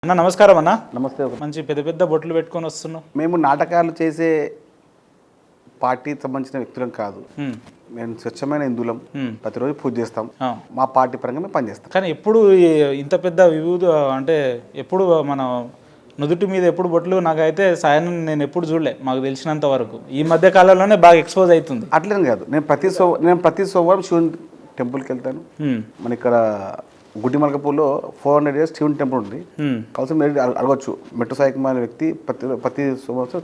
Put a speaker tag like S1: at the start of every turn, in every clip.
S1: అన్న నమస్కారం అన్న.
S2: నమస్తే.
S1: మంచి పెద్ద పెద్ద బొట్లు పెట్టుకొని వస్తున్నాం.
S2: మేము నాటకాలు చేసే పార్టీకి సంబంధించిన వ్యక్తులం కాదు. మేము స్వచ్ఛమైన హిందువులం. ప్రతిరోజు పూజ చేస్తాం. మా పార్టీ పరంగా మేము పనిచేస్తాం.
S1: కానీ ఎప్పుడు ఇంత పెద్ద వివిధ అంటే ఎప్పుడు మన నుదుటి మీద ఎప్పుడు బొట్లు నాకైతే సాయం నేను ఎప్పుడు చూడలే మాకు తెలిసినంత వరకు. ఈ మధ్య కాలంలోనే బాగా ఎక్స్పోజ్ అవుతుంది.
S2: అట్లనే కాదు, నేను ప్రతి సోమవారం శివుని టెంపుల్కి వెళ్తాను. మన ఇక్కడ గుడ్డిమలకపూర్లో 400 years శివుని టెంపుల్ ఉంది. కలిసి మీరు అడగచ్చు. మెట్టు సాయకుమార్ అనే వ్యక్తి ప్రతి సోమవారం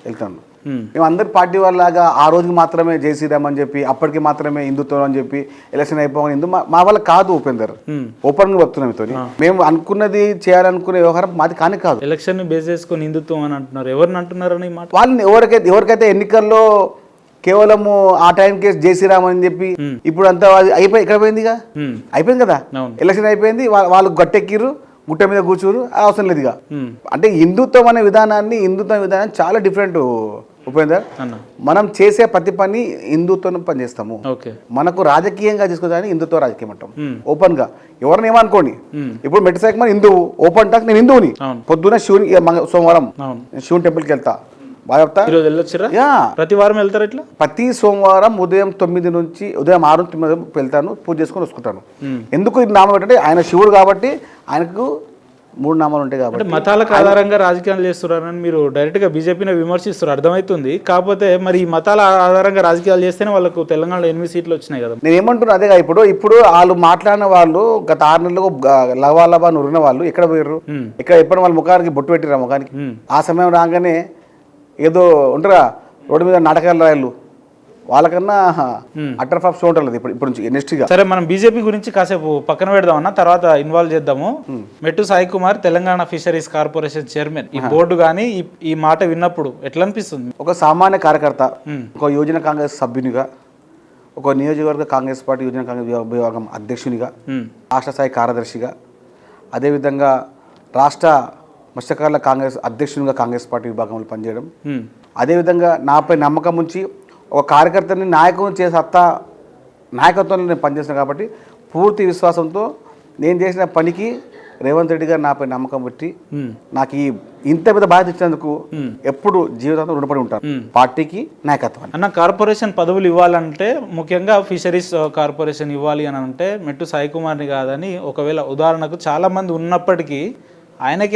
S2: వెళ్తాను. మేము అందరి పార్టీ వాళ్ళలాగా ఆ రోజుకి మాత్రమే జై శ్రీరామ్ అని చెప్పి, అప్పటికి మాత్రమే హిందుత్వం అని చెప్పి ఎలక్షన్ అయిపోవాలి హిందూ మా వల్ల కాదు. ఉపేందర్ ఓపెన్ గా వస్తున్నాం మీతో. మేము అనుకున్నది చేయాలనుకునే వ్యవహారం మాది కానీ కాదు.
S1: ఎలక్షన్ బేస్ చేసుకొని హిందుత్వం అని అంటున్నారు. ఎవరిని అంటున్నారని మాట
S2: వాళ్ళని ఎవరికైతే ఎన్నికల్లో కేవలము ఆ టైంకి జై శ్రీరామ్ అని చెప్పి ఇప్పుడు అంతా అయిపోయి ఎక్కడ పోయిందిగా అయిపోయింది కదా. ఎలక్షన్ అయిపోయింది, వాళ్ళు గట్టెక్కిర్రు, గుట్ట మీద కూర్చోరు, అవసరం లేదు ఇక. అంటే హిందుత్వం అనే విధానం చాలా డిఫరెంట్ ఉపేందర్. మనం చేసే ప్రతి పని హిందుత్వం పనిచేస్తాము. మనకు రాజకీయంగా తీసుకోవడానికి హిందుత్వ రాజకీయం అంటాం. ఓపెన్ గా ఎవరిని ఏమనుకోండి. ఇప్పుడు మెట్టు సాయకుమార్ మన హిందువు, ఓపెన్ టాక్ నేను హిందువుని. పొద్దున శివుని సోమవారం శివుని టెంపుల్కి వెళ్తా.
S1: ప్రతి వారం వెళ్తారు. ఇట్లా
S2: ప్రతి సోమవారం ఉదయం 9 నుంచి ఉదయం 6 నుంచి 9 వెళ్తాను, పూజ చేసుకొని వస్తుంటాను. ఎందుకు ఇది నామం ఏంటంటే ఆయన శివుడు కాబట్టి ఆయనకు 3 నామాలు ఉంటాయి కాబట్టి.
S1: మతాలకు ఆధారంగా రాజకీయాలు చేస్తున్నారని మీరు డైరెక్ట్ గా బీజేపీని విమర్శిస్తారు, అర్థమవుతుంది. కాకపోతే మరి ఈ మతాల ఆధారంగా రాజకీయాలు చేస్తేనే వాళ్ళకు తెలంగాణలో 8 సీట్లు వచ్చినాయి కదా.
S2: నేను ఏమంటున్నా అదేగా. ఇప్పుడు వాళ్ళు మాట్లాడిన వాళ్ళు గత 6 నెలలకు లవాలబా నురిన వాళ్ళు ఎక్కడ పోయారు? ఇక్కడ ఎప్పుడు వాళ్ళ ముఖానికి బొట్టు పెట్టిరా ముఖానికి? ఆ సమయం రాగానే ఏదో ఉంటారా రోడ్డు మీద నాటకాలు రాయలు, వాళ్ళకన్నా అటర్ ఫాప్ షో ఉంటుంది ఇప్పుడు నుంచి నెక్స్ట్ గా.
S1: సరే, మనం బీజేపీ గురించి కాసేపు పక్కన పెడదామన్నా, తర్వాత ఇన్వాల్వ్ చేద్దాము. మెట్టు సాయకుమార్ తెలంగాణ ఫిషరీస్ కార్పొరేషన్ చైర్మన్. ఈ బోర్డు కానీ ఈ మాట విన్నప్పుడు ఎట్లా అనిపిస్తుంది?
S2: ఒక సామాన్య కార్యకర్త, ఒక యువజన కాంగ్రెస్ సభ్యునిగా, ఒక నియోజకవర్గ కాంగ్రెస్ పార్టీ యువజన కాంగ్రెస్ విభాగం అధ్యక్షునిగా, రాష్ట్ర స్థాయి కార్యదర్శిగా, అదేవిధంగా రాష్ట్ర మత్స్యకారుల కాంగ్రెస్ అధ్యక్షునిగా కాంగ్రెస్ పార్టీ విభాగంలో పనిచేయడం, అదేవిధంగా నాపై నమ్మకం ఉంచి ఒక కార్యకర్తని నాయకుని చేసే నాయకత్వంలో నేను పనిచేసిన కాబట్టి పూర్తి విశ్వాసంతో నేను చేసిన పనికి రేవంత్ రెడ్డి గారు నాపై నమ్మకం పెట్టి నాకు ఇంత పెద్ద బాధ్యత ఇచ్చినందుకు ఎప్పుడు జీవితంలో రుణపడి ఉంటాను పార్టీకి, నాయకత్వాన్ని.
S1: అన్న, కార్పొరేషన్ పదవులు ఇవ్వాలంటే ముఖ్యంగా ఫిషరీస్ కార్పొరేషన్ ఇవ్వాలి అని అంటే మెట్టు సాయకుమార్ని కాదని, ఒకవేళ ఉదాహరణకు చాలా మంది ఉన్నప్పటికీ ఆయనకి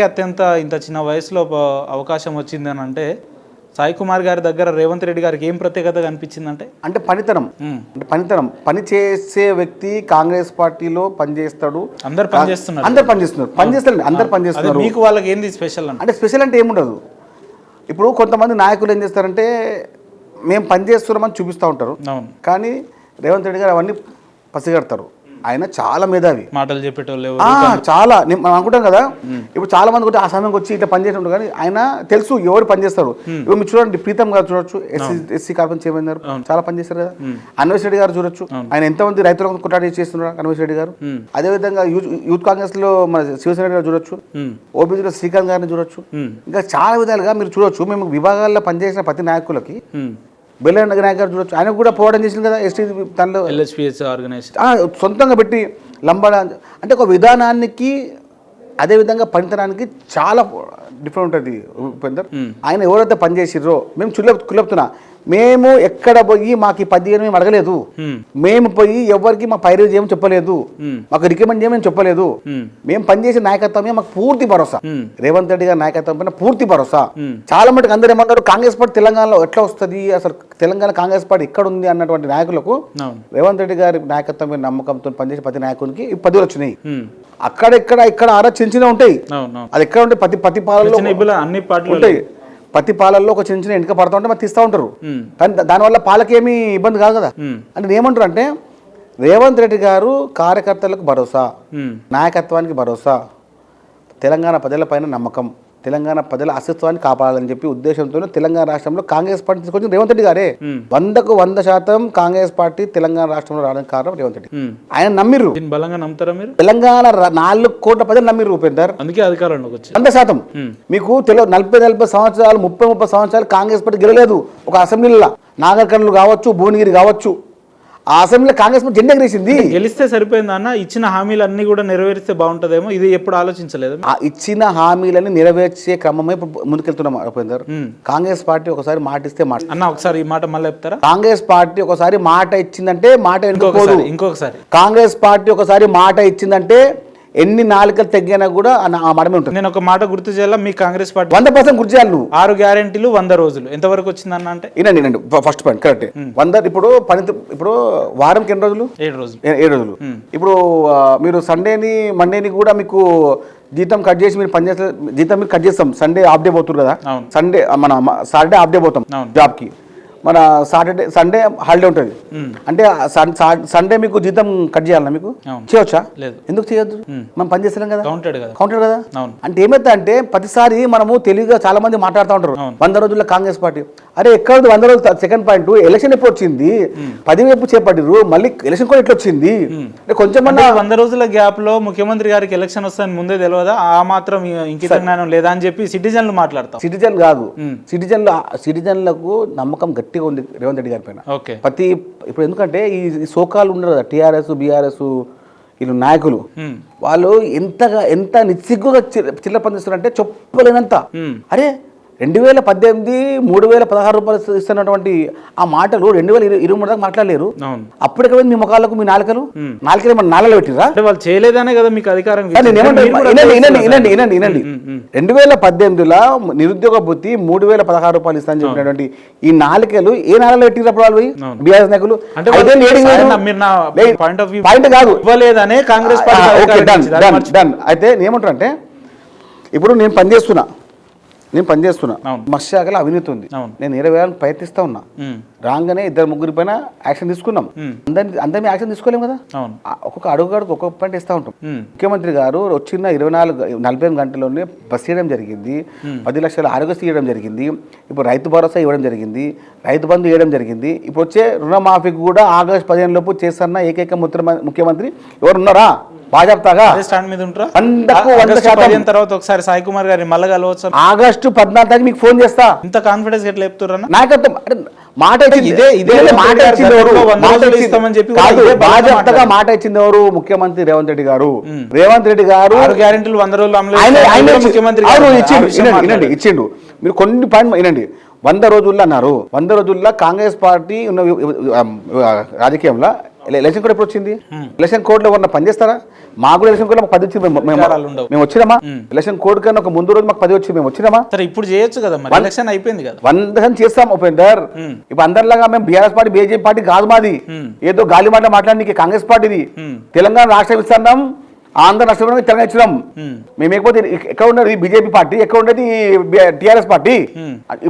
S1: ఇంత చిన్న వయసులో అవకాశం వచ్చింది అని అంటే, సాయికుమార్ గారి దగ్గర రేవంత్ రెడ్డి గారికి ఏం ప్రత్యేకత కనిపించిందంటే
S2: అంటే పనితనం. పని చేసే వ్యక్తి కాంగ్రెస్ పార్టీలో పనిచేస్తాడు.
S1: అందరు పనిచేస్తున్నారు.
S2: అందరు పనిచేస్తున్నారు.
S1: మీకు వాళ్ళకి ఏంది స్పెషల్
S2: అంటే స్పెషల్ అంటే ఏముండదు. ఇప్పుడు కొంతమంది నాయకులు ఏం చేస్తారంటే మేము పనిచేస్తున్నామని చూపిస్తూ ఉంటారు, కానీ రేవంత్ రెడ్డి గారు అవన్నీ పసిగడతారు. ఆయన చాలా మేధావి,
S1: మాటలు చెప్పేటోళ్ళు
S2: చాలా. మనం అనుకుంటాం కదా, ఇప్పుడు చాలా మంది కూడా ఆ సమయంకి వచ్చి ఇట్లా పనిచేస్తుంటారు, కానీ ఆయన తెలుసు ఎవరు పనిచేస్తారు. ఇప్పుడు మీరు చూడండి, ప్రీతం గారు చూడొచ్చు, ఎస్సీ కార్పొరేషన్ చేయమన్నారు, చాలా పనిచేస్తారు కదా. అన్వేష్ రెడ్డి గారు చూడొచ్చు, ఆయన ఎంతమంది రైతులకు కొట్టాడి చేస్తున్నారు అన్వేష్ రెడ్డి గారు. అదేవిధంగా యూత్ కాంగ్రెస్ లో మన శివసేన గారు చూడొచ్చు, ఓబీసీలో శ్రీకాంత్ గారిని చూడొచ్చు, ఇంకా చాలా విధాలుగా మీరు చూడొచ్చు. మేము విభాగాల్లో పనిచేసిన ప్రతి నాయకులకి బెల్లన్న నాయకులు చూడొచ్చు, ఆయన కూడా పోవడం చేసింది కదా. ఎస్టీ తనలో సొంతంగా పెట్టి లంబాడ అంటే ఒక విధానానికి, అదేవిధంగా పనితనానికి చాలా డిఫరెంట్ ఉంటుంది ఉపేందర్. ఆయన ఎవరైతే పనిచేసిర్రో మేము కులపుతున్నా, మేము ఎక్కడ పోయి మాకు ఈ 10 మేము అడగలేదు. మేము పోయి ఎవరికి మా పైరు చేయమని చెప్పలేదు, మాకు రికమెండ్ చేయమని చెప్పలేదు. మేము పనిచేసే నాయకత్వమే మాకు పూర్తి భరోసా. రేవంత్ రెడ్డి గారి నాయకత్వం పైన పూర్తి భరోసా. చాలా మటుకు అందరూ ఏమన్నారు, కాంగ్రెస్ పార్టీ తెలంగాణలో ఎట్లా వస్తుంది, అసలు తెలంగాణ కాంగ్రెస్ పార్టీ ఎక్కడ ఉంది అన్నటువంటి నాయకులకు రేవంత్ రెడ్డి గారి నాయకత్వం మీద నమ్మకంతో పనిచేసే ప్రతి నాయకునికి 10 వచ్చినాయి. ఇక్కడ ఆరా చిన్న ఉంటాయి. అది ఎక్కడ ఉంటాయి, ప్రతి పాలలో
S1: అన్ని పార్టీలు
S2: ఉంటాయి. ప్రతి పాలల్లో ఒక చిన్న ఎంపిక పడుతూ ఉంటే మరి తీస్తూ ఉంటారు, కానీ దానివల్ల పాలకేమీ ఇబ్బంది కాదు కదా. అంటే ఏమంటారు అంటే, రేవంత్ రెడ్డి గారు కార్యకర్తలకు భరోసా, నాయకత్వానికి భరోసా, తెలంగాణ ప్రజలపైన నమ్మకం, తెలంగాణ ప్రజల అస్తిత్వాన్ని కాపాడాలని చెప్పి ఉద్దేశంతో తెలంగాణ రాష్ట్రంలో కాంగ్రెస్ పార్టీ తీసుకొచ్చిన రేవంత్ రెడ్డి గారే. 100% కాంగ్రెస్ పార్టీ తెలంగాణ రాష్ట్రంలో రావడానికి కారణం రేవంత్ రెడ్డి. ఆయన నమ్మిర్రు,
S1: బలంగా నమ్ముతారా మీరు?
S2: తెలంగాణ 4 కోట్ల ప్రజలు నమ్మిర్రు ఉపేందర్.
S1: అందుకే అధికారంలోకి వచ్చి
S2: 100%. మీకు 40 సంవత్సరాలు 30 సంవత్సరాలు కాంగ్రెస్ పార్టీ గెలలేదు ఒక అసెంబ్లీలో. నాగర్కర్నూలు కావచ్చు, భువనగిరి కావచ్చు, ఆ అసెంబ్లీలో కాంగ్రెస్ జెండా ఎగరేసింది.
S1: గెలిస్తే సరిపోయింది అన్న, ఇచ్చిన హామీలు అన్ని కూడా నెరవేరిస్తే బాగుంటుందేమో, ఇది ఎప్పుడు ఆలోచించలేదు?
S2: ఆ ఇచ్చిన హామీలని నెరవేర్చే క్రమమే ఇప్పుడు ముందుకెళ్తున్నాం ఉపేందర్. కాంగ్రెస్ పార్టీ ఒకసారి మాట ఇస్తే మాట
S1: అన్న, ఒకసారి ఈ మాట మళ్ళీ చెప్తారా?
S2: కాంగ్రెస్ పార్టీ ఒకసారి మాట ఇచ్చిందంటే మాట
S1: ఇంకొకసారి
S2: కాంగ్రెస్ పార్టీ ఒకసారి మాట ఇచ్చిందంటే ఎన్ని నాలుకలు తగ్గినా కూడా ఆ మడమే ఉంటుంది.
S1: నేను ఒక మాట గుర్తు చేయాలా, మీ కాంగ్రెస్ పార్టీ
S2: 100% గుర్తు చేయాలి. నువ్వు
S1: 6 గ్యారెంటీలు 100 రోజులు ఎంతవరకు వచ్చిందన్న అంటే?
S2: వినండి ఫస్ట్ పాయింట్ కరెక్ట్. 100 ఇప్పుడు వారంకి ఎన్ని రోజులు?
S1: 7 రోజులు.
S2: 7 రోజులు. ఇప్పుడు మీరు సండేని మండేని కూడా మీకు జీతం కట్ చేసి మీరు పనిచేస్తే జీతం మీరు కట్ చేస్తాం. సండే ఆఫ్ డే పోతున్నారు కదా, సండే మన సాటర్డే ఆఫ్ డే పోతాం జాబ్కి, మన సండే హాలిడే ఉంటుంది. అంటే సండే మీకు జీతం కట్ చేయాలన్నా మీకు చేయవచ్చా?
S1: లేదు.
S2: ఎందుకు చేయొద్దు? మనం పని చేస్తున్నాం కదా,
S1: కౌంటెడ్
S2: కదా. అంటే ఏమైతే అంటే ప్రతిసారి మనము తెలివిగా చాలా మంది మాట్లాడుతూ ఉంటారు 100 రోజుల్లో కాంగ్రెస్ పార్టీ. అరే ఎక్కడ 100 రోజులు? సెకండ్ పాయింట్, ఎలక్షన్ ఎప్పుడు వచ్చింది? 10 వైపు చేపట్టిరు, మళ్ళీ ఎలక్షన్ కూడా ఎట్లా వచ్చింది? కొంచెం
S1: 100 రోజుల గ్యాప్ లో ముఖ్యమంత్రి గారికి ఎలక్షన్ వస్తుందని ముందే తెలియదా? ఆ మాత్రం ఇంకిత జ్ఞానం లేదా అని చెప్పి సిటిజన్లు మాట్లాడతాం.
S2: సిటిజన్ కాదు, సిటిజన్లకు నమ్మకం గట్టిగా ఉంది రేవంత్ రెడ్డి గారి పైన. ఇప్పుడు ఎందుకంటే ఈ సోకాలు ఉన్నారు కదా, టీఆర్ఎస్ బీఆర్ఎస్ వీళ్ళు నాయకులు, వాళ్ళు ఎంత నిస్సిగ్గుగా చిల్లర పనిస్తున్నారంటే చెప్పలేనంత. అరే 2018 3,016 రూపాయలు ఇస్తున్నటువంటి ఆ మాటలు 2023 దాకా మాట్లాడలేరు. అప్పటికే మీ ముఖాలకు మీ నాలుకలు మన నాలుకలు పెట్టిరా?
S1: వాళ్ళు చేయలేదనే కదా మీకు అధికారం.
S2: 2018లో నిరుద్యోగ భృతి 3,016 రూపాయలు ఇస్తా అని చెప్పినటువంటి ఈ నాలుకలు ఏ నాలుకలు పెట్టినప్పుడు వాళ్ళు బీఆర్ఎస్ నాయకులు పాయింట్ కాదు
S1: ఇవ్వలేదనే కాంగ్రెస్ పార్టీ.
S2: అయితే ఏమంటారంటే ఇప్పుడు నేను పనిచేస్తున్నా మత్స్యశాఖలో అవినీతి ఉంది, నేను 20 వేల ప్రయత్నిస్తా ఉన్నా, రాగానే 2-3 పైన యాక్షన్ తీసుకున్నాం. అందరి యాక్షన్ తీసుకోలేము కదా, ఒక్కొక్క అడుగు ఒక్కొక్క పాయింట్ ఇస్తా ఉంటాం. ముఖ్యమంత్రి గారు వచ్చిన 48 గంటల్లోనే బస్ ఇవ్వడం జరిగింది, 10 లక్షల ఆరోగ్యశ్రీ ఇవ్వడం జరిగింది, ఇప్పుడు రైతు భరోసా ఇవ్వడం జరిగింది, రైతు బంధు ఇవ్వడం జరిగింది. ఇప్పుడు వచ్చే రుణమాఫీకి కూడా ఆగస్టు 15 లోపు చేస్తున్న ఏకైక ముఖ్యమంత్రి ఎవరు ఉన్నారా? భాజపాగా
S1: స్టాండ్ మీద ఉంటారా? తర్వాత ఒకసారి సాయి కుమార్ గారిని మళ్ళీ కలవచ్చు.
S2: ఆగస్టు 14 మీకు ఫోన్ చేస్తా.
S1: ఇంత కాన్ఫిడెన్స్ ఎట్లా చెప్తున్నా?
S2: నాకర్థం మాట ఇచ్చింది ఎవరు? ముఖ్యమంత్రి రేవంత్ రెడ్డి గారు. రేవంత్ రెడ్డి గారు
S1: గ్యారెంటీలు 100 రోజులు ముఖ్యమంత్రి
S2: ఇచ్చిండు. మీరు కొన్ని పాయింట్ వినండి. 100 రోజుల్లో అన్నారు. 100 రోజుల్లో కాంగ్రెస్ పార్టీ ఉన్న రాజకీయంలో ఎలక్షన్ కోడ్ ఎప్పుడు వచ్చింది? ఎలక్షన్ కోడ్ లో ఉన్న పనిచేస్తారా? మాకు కూడా ఎలక్షన్ కోడ్ లో 10 వచ్చింది, మేము వచ్చినామా? ఎలక్షన్ కోడ్ కన్నా ఒక ముందు రోజు మాకు 10 వచ్చింది, మేము వచ్చినామా?
S1: ఇప్పుడు చేయొచ్చు కదా, ఎలక్షన్ అయిపోయింది కదా,
S2: 100% చేస్తాం ఉపేందర్. ఇప్పుడు అందరిలాగా మేము బీఆర్ఎస్ పార్టీ బీజేపీ పార్టీ కాదు మాది. ఏదో గాలి మాట మాట్లాడడానికి కాంగ్రెస్ పార్టీది. తెలంగాణ రాష్ట్రం ఇస్తున్నాం, ఆంధ్ర రాష్ట్రంలో తెలంగాణ ఇచ్చినాం. మేము లేకపోతే ఎక్కడ ఉన్నది బీజేపీ పార్టీ, ఎక్కడ ఉండేది టీఆర్ఎస్ పార్టీ?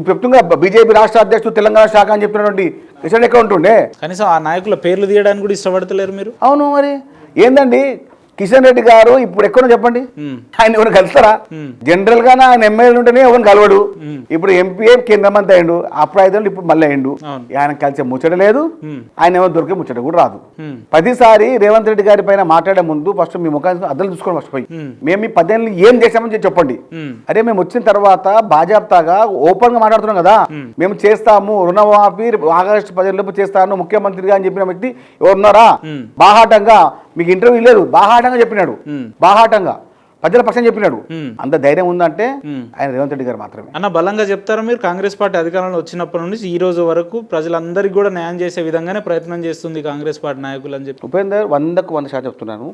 S2: చెప్తుంగా బీజేపీ రాష్ట్ర అధ్యక్షుడు తెలంగాణ శాఖ అని చెప్పినటువంటి విషయం ఎక్కడ ఉంటుండే?
S1: కనీసం ఆ నాయకుల పేర్లు తీయడానికి కూడా ఇష్టపడతలేరు మీరు.
S2: అవును, మరి ఏందండి కిషన్ రెడ్డి గారు ఇప్పుడు ఎక్కడో చెప్పండి, ఆయన ఎవరు కలుస్తారా? జనరల్ గా ఆయన ఎమ్మెల్యేలు ఉంటేనే ఎవరిని కలవడు. ఇప్పుడు ఎంపీ కేంద్ర మంత్రి అయ్యిండు, అప్పుడు 5 ఏళ్ళు, ఇప్పుడు మళ్ళీ అయ్యిండు. ఆయన కలిసే ముచ్చట లేదు, ఆయన ఎవరు దొరికే ముచ్చట కూడా రాదు. ప్రతిసారి రేవంత్ రెడ్డి గారి పైన మాట్లాడే ముందు ఫస్ట్ మీ ముఖాన్ని అద్దలు చూసుకోవడం మర్చిపోయి మేము మీ 10 ఏళ్ళు ఏం చేశామని చెప్పండి. అరే మేము వచ్చిన తర్వాత బాజాప్తాగా ఓపెన్ గా మాట్లాడుతున్నాం కదా, మేము చేస్తాము రుణమాఫీ ఆగస్టు 15 లోపు చేస్తాను ముఖ్యమంత్రిగా అని చెప్పిన వ్యక్తి ఎవరున్నారా? బాహాటంగా మీకు ఇంటర్వ్యూ లేదు, బాహాటంగా చెప్పినాడు, బాహాటంగా ప్రజల పక్షం చెప్పినాడు. అంత ధైర్యం ఉందంటే ఆయన రేవంత్ రెడ్డి గారు మాత్రమే.
S1: అన్న బలంగా చెప్తారా మీరు? కాంగ్రెస్ పార్టీ అధికారంలో వచ్చినప్పటి నుంచి ఈ రోజు వరకు ప్రజలందరికీ కూడా న్యాయం చేసే విధంగానే ప్రయత్నం చేస్తుంది కాంగ్రెస్ పార్టీ నాయకులు అని చెప్పి.
S2: ఉపేందర్ 100% చెప్తున్నాను,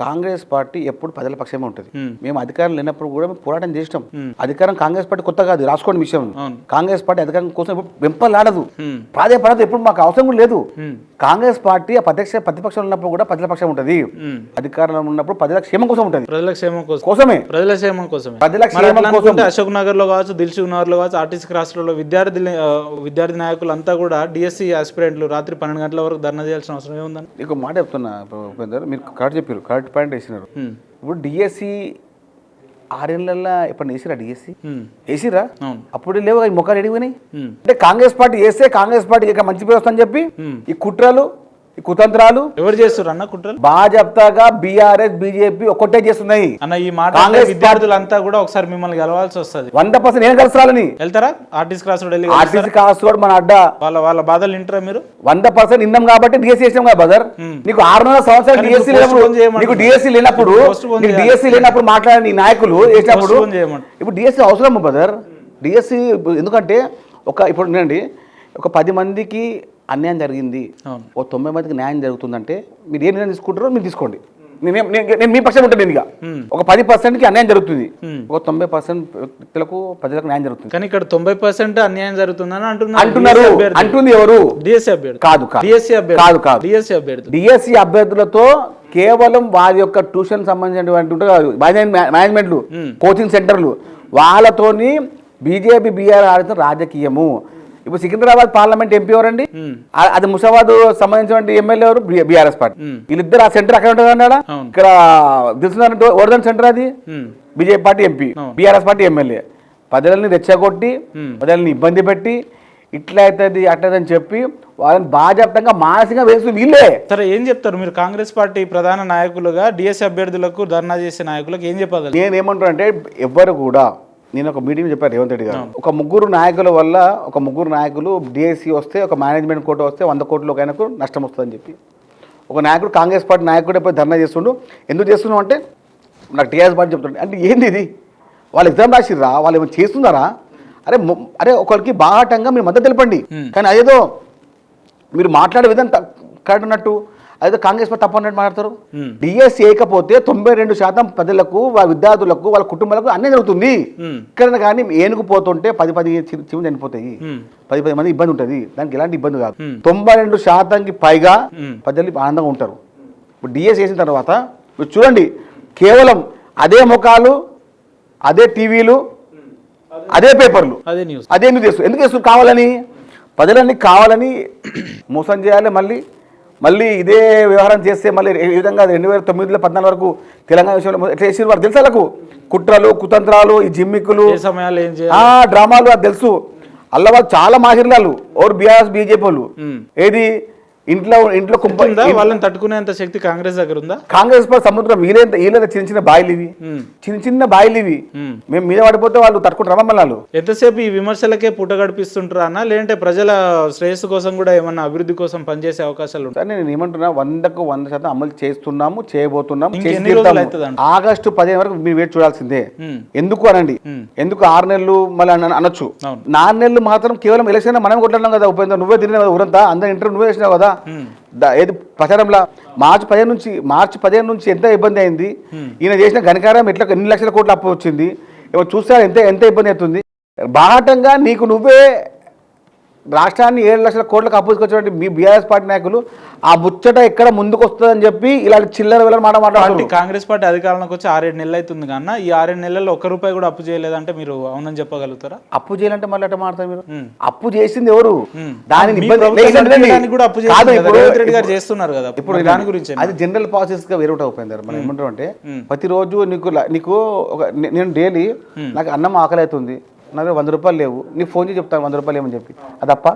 S2: కాంగ్రెస్ పార్టీ ఎప్పుడు ప్రజల పక్షమే ఉంటుంది. మేము అధికారం లేనప్పుడు కూడా మేము పోరాటం చేసినాం. అధికారం కాంగ్రెస్ పార్టీ కొత్త కాదు, రాసుకోండి విషయం. కాంగ్రెస్ పార్టీ అధికారం కోసం ఎప్పుడు వెంపలాడదు, ప్రాధాయపడదు, ఎప్పుడు మాకు అవసరం కూడా లేదు. కాంగ్రెస్ పార్టీ ప్రతిపక్షంలో ఉన్నప్పుడు కూడా ప్రజల పక్షం ఉంటుంది, అధికారంలో ఉన్నప్పుడు ప్రజల క్షేమం కోసం ఉంటుంది.
S1: ప్రజల క్షేమం
S2: కోసమే,
S1: ప్రజల క్షేమం కోసమే. అశోక్ నగర్ లో కావచ్చు, దిల్సుఖ్ నగర్ లో కావచ్చు, ఆర్టీసీ క్రాస్ రోడ్ లో విద్యార్థి నాయకులు అంతా కూడా డిఎస్సి ఆస్పిరెంట్లు రాత్రి 12 గంటల వరకు ధర్నా చేయాల్సిన అవసరం ఏముందని
S2: నీకు మాట చెప్తున్నా. మీరు కరెక్ట్ చెప్పారు, కరెక్ట్ పాయింట్ వేసినారు. ఇప్పుడు డిఎస్సి 6 ఏళ్ళ ఎప్పుడు వేసిరా? డిఎస్సి వేసిరా? అప్పుడు లేవు మొక్కలు ఎడిగిపోయినాయి. అంటే కాంగ్రెస్ పార్టీ వేస్తే కాంగ్రెస్ పార్టీ ఇక మంచి పేరు వస్తుందని చెప్పి ఈ కుట్రలు ఈ కుతంత్రాలు
S1: ఎవరు చేస్తారు అన్న కుట్రలు?
S2: భాజపాగా బీఆర్ఎస్ బీజేపీ ఒక్కటే చేస్తున్నాయి.
S1: అన్న ఈ మాట
S2: కాంగ్రెస్
S1: విద్యార్థులంతా కూడా ఒకసారి మిమ్మల్ని గెలవాల్సి వస్తుంది.
S2: 100% నేను కలిసి
S1: వెళ్తారా? ఆర్టీసీ క్లాస్ వెళ్ళి
S2: ఆర్టీసీ కాస్ట్ కూడా మన అడ్డ
S1: వాళ్ళ బాధలు వింటారా మీరు?
S2: 100% విన్నాం కాబట్టి డిఎస్సీ చేసినాం కదా బ్రదర్. నీకు 6 సంవత్సరాలు డిఎస్సీ లేనప్పుడు, నీకు డిఎస్సీ లేనప్పుడు, నీకు డిఎస్సీ లేనప్పుడు మాట్లాడే నీ నాయకులు వేసినప్పుడు ఇప్పుడు డిఎస్సీ అవసరం బ్రదర్. డిఎస్సీ ఎందుకంటే ఇప్పుడు నేనండి ఒక 10 మందికి అన్యాయం జరిగింది, ఓ 90 మందికి న్యాయం జరుగుతుందంటే మీరు ఏ నిర్ణయం తీసుకుంటారో మీరు తీసుకోండి. నేను మీ పక్షం ఉంటాను. నేను ఇక ఒక 10%కి అన్యాయం జరుగుతుంది, ఒక 90% వ్యక్తులకు ప్రజలకు న్యాయం జరుగుతుంది.
S1: కానీ ఇక్కడ 90% అన్యాయం జరుగుతుందని
S2: అంటున్నారు. అంటుంది ఎవరు?
S1: డిఎస్సీ అభ్యర్థి కాదు.
S2: డిఎస్సీ అభ్యర్థులతో కేవలం వారి యొక్క ట్యూషన్ సంబంధించినటువంటి మేనేజ్మెంట్లు, కోచింగ్ సెంటర్లు వాళ్ళతోని బీజేపీ బీఆర్ ఆడుతున్న రాజకీయము. ఇప్పుడు సికింద్రాబాద్ పార్లమెంట్ ఎంపీ ఎవరండి? అది ముషాబాద్ సంబంధించిన ఎమ్మెల్యే ఎవరు? BRS party. వీళ్ళిద్దరు ఆ సెంటర్ అక్కడ ఉంటుంది అన్నాడా? ఇక్కడ తెలుసుకున్నారంటే ఓర్దన్ సెంటర్ అది BJP party MP, BRS party MLA. ప్రజలని రెచ్చగొట్టి ప్రజల్ని ఇబ్బంది పెట్టి ఇట్లా అవుతుంది అట్లదని చెప్పి వాళ్ళని బాధ్యతంగా మానసికంగా వేస్తూ వీళ్ళే.
S1: సరే ఏం చెప్తారు మీరు కాంగ్రెస్ పార్టీ ప్రధాన నాయకులుగా డిఎస్సీ అభ్యర్థులకు ధర్నా చేసే నాయకులకు ఏం చెప్పగలరు?
S2: నేనేమంటున్నా అంటే ఎవ్వరు కూడా, నేను ఒక మీటింగ్ చెప్పాను రేవంత్ రెడ్డి గారు, ఒక ముగ్గురు నాయకుల వల్ల ఒక ముగ్గురు నాయకులు డిఎస్సీ వస్తే ఒక మేనేజ్మెంట్ కోట వస్తే 100 కోట్ల ఆయనకు నష్టం వస్తుందని చెప్పి ఒక నాయకుడు కాంగ్రెస్ పార్టీ నాయకుడు పోయి ధర్నా చేస్తుండు. ఎందుకు చేస్తున్నాం అంటే నాకు టీఆర్ఎస్ పార్టీ చెప్తుండే. అంటే ఏంది ఇది? వాళ్ళు ఎగ్జామ్ రాసిర్రా, వాళ్ళు ఏమైనా చేస్తున్నారా? అరే ఒకరికి బాహాటంగా మీరు మద్దతు తెలపండి. కానీ అదేదో మీరు మాట్లాడే విధానం కరెక్ట్ ఉన్నట్టు, అదే కాంగ్రెస్ పార్టీ తప్పు అన్నట్టు మాట్లాడతారు. డిఎస్సీ చేయకపోతే 92% ప్రజలకు, వాళ్ళ విద్యార్థులకు, వాళ్ళ కుటుంబాలకు అన్నీ జరుగుతుంది. ఇక్కడ కానీ ఏనుగుపోతుంటే 10 చిమ్ము చనిపోతాయి, 10 మంది ఇబ్బంది ఉంటుంది. దానికి ఎలాంటి ఇబ్బంది కాదు. 92%కి పైగా ప్రజలు ఆనందంగా ఉంటారు. ఇప్పుడు డిఎస్సీ చేసిన తర్వాత మీరు చూడండి, కేవలం అదే ముఖాలు, అదే టీవీలు, అదే పేపర్లు, అదే న్యూస్ చేస్తారు. ఎందుకు చేస్తారు? కావాలని, ప్రజలన్నీ కావాలని మోసం చేయాలి. మళ్ళీ ఇదే వ్యవహారం చేస్తే మళ్ళీ ఈ విధంగా 2009 14 వరకు తెలంగాణ విషయంలో ఎట్లా చేసిన వారు తెలుసు. వాళ్ళకు కుట్రలు, కుతంత్రాలు, ఈ జిమ్మిక్కులు, డ్రామాలు అది తెలుసు. అల్ల వాళ్ళు చాలా మాహిర్లాలు ఓరు బీఆర్ఎస్ బీజేపీ వాళ్ళు. ఏది ఇంట్లో
S1: వాళ్ళని తట్టుకునేంత శక్తి కాంగ్రెస్ దగ్గర ఉందా?
S2: కాంగ్రెస్ పార్టీ సముద్రం వీళ్ళ చిన్న బాయిలు ఇవి, చిన్న బాయిలు ఇవి. మేము మీద పడిపోతే వాళ్ళు తట్టుకుంటారా మమ్మల్ని?
S1: ఎంతసేపు ఈ విమర్శలకే పుట్ట గడిపిస్తుంటారా అన్న, లేదంటే ప్రజల శ్రేయస్సు కోసం కూడా ఏమన్నా అభివృద్ధి కోసం పనిచేసే అవకాశాలు ఉంటాయి?
S2: నేను ఏమంటున్నా, 100% అమలు చేస్తున్నాము, చేయబోతున్నాము. ఆగస్టు 15 వరకు మీరు వేచి చూడాల్సిందే. ఎందుకు అనండి, ఎందుకు 6 నెలలు మళ్ళీ అనొచ్చు. 4 నెలలు మాత్రం కేవలం ఎలక్షన్ మనం కొట్లాడినాం కదా. ఉపేంద్ర నువ్వే తిరిగిన కదా ఊరంతా, అందరి ఇంటర్ నువ్వే చేసినావు కదా. ఏది ప్రచారంలో మార్చి 15 నుంచి ఎంత ఇబ్బంది అయింది. ఈయన చేసిన ఘనకారం ఎన్ని లక్షల కోట్ల అప్పు వచ్చింది. చూస్తే ఎంత ఇబ్బంది అవుతుంది. బాహాటంగా నీకు నువ్వే రాష్ట్రాన్ని 7 లక్షల కోట్లకు అప్పుకొచ్చినటువంటి మీ బీఆర్ఎస్ పార్టీ నాయకులు ఆ ముచ్చట ఎక్కడ ముందుకు వస్తుందని చెప్పి ఇలాంటి చిల్లర వేల మాట్లాడుతుంది.
S1: కాంగ్రెస్ పార్టీ అధికారంలోకి వచ్చి 6-7 నెలలు అవుతుంది కన్నా, ఈ 6-7 నెలల్లో ₹1 కూడా అప్పు చేయలేదంటే మీరు అవునని చెప్పగలుగుతారా?
S2: అప్పు చేయాలంటే మళ్ళీ అట్లా మాట్లాడతారు మీరు. అప్పు చేసింది ఎవరు?
S1: చేస్తున్నారు కదా ఇప్పుడు దాని గురించి.
S2: అది జనరల్ ప్రాసెస్ గా వేరే అయిపోయింది. మనం ఏమంటాం అంటే ప్రతిరోజు నీకు నేను డైలీ నాకు అన్నం ఆకలి అవుతుంది, నాకు ₹100 లేవు, నీకు ఫోన్ చేసి చెప్తాను ₹100 ఏమని చెప్పి, అదప్ప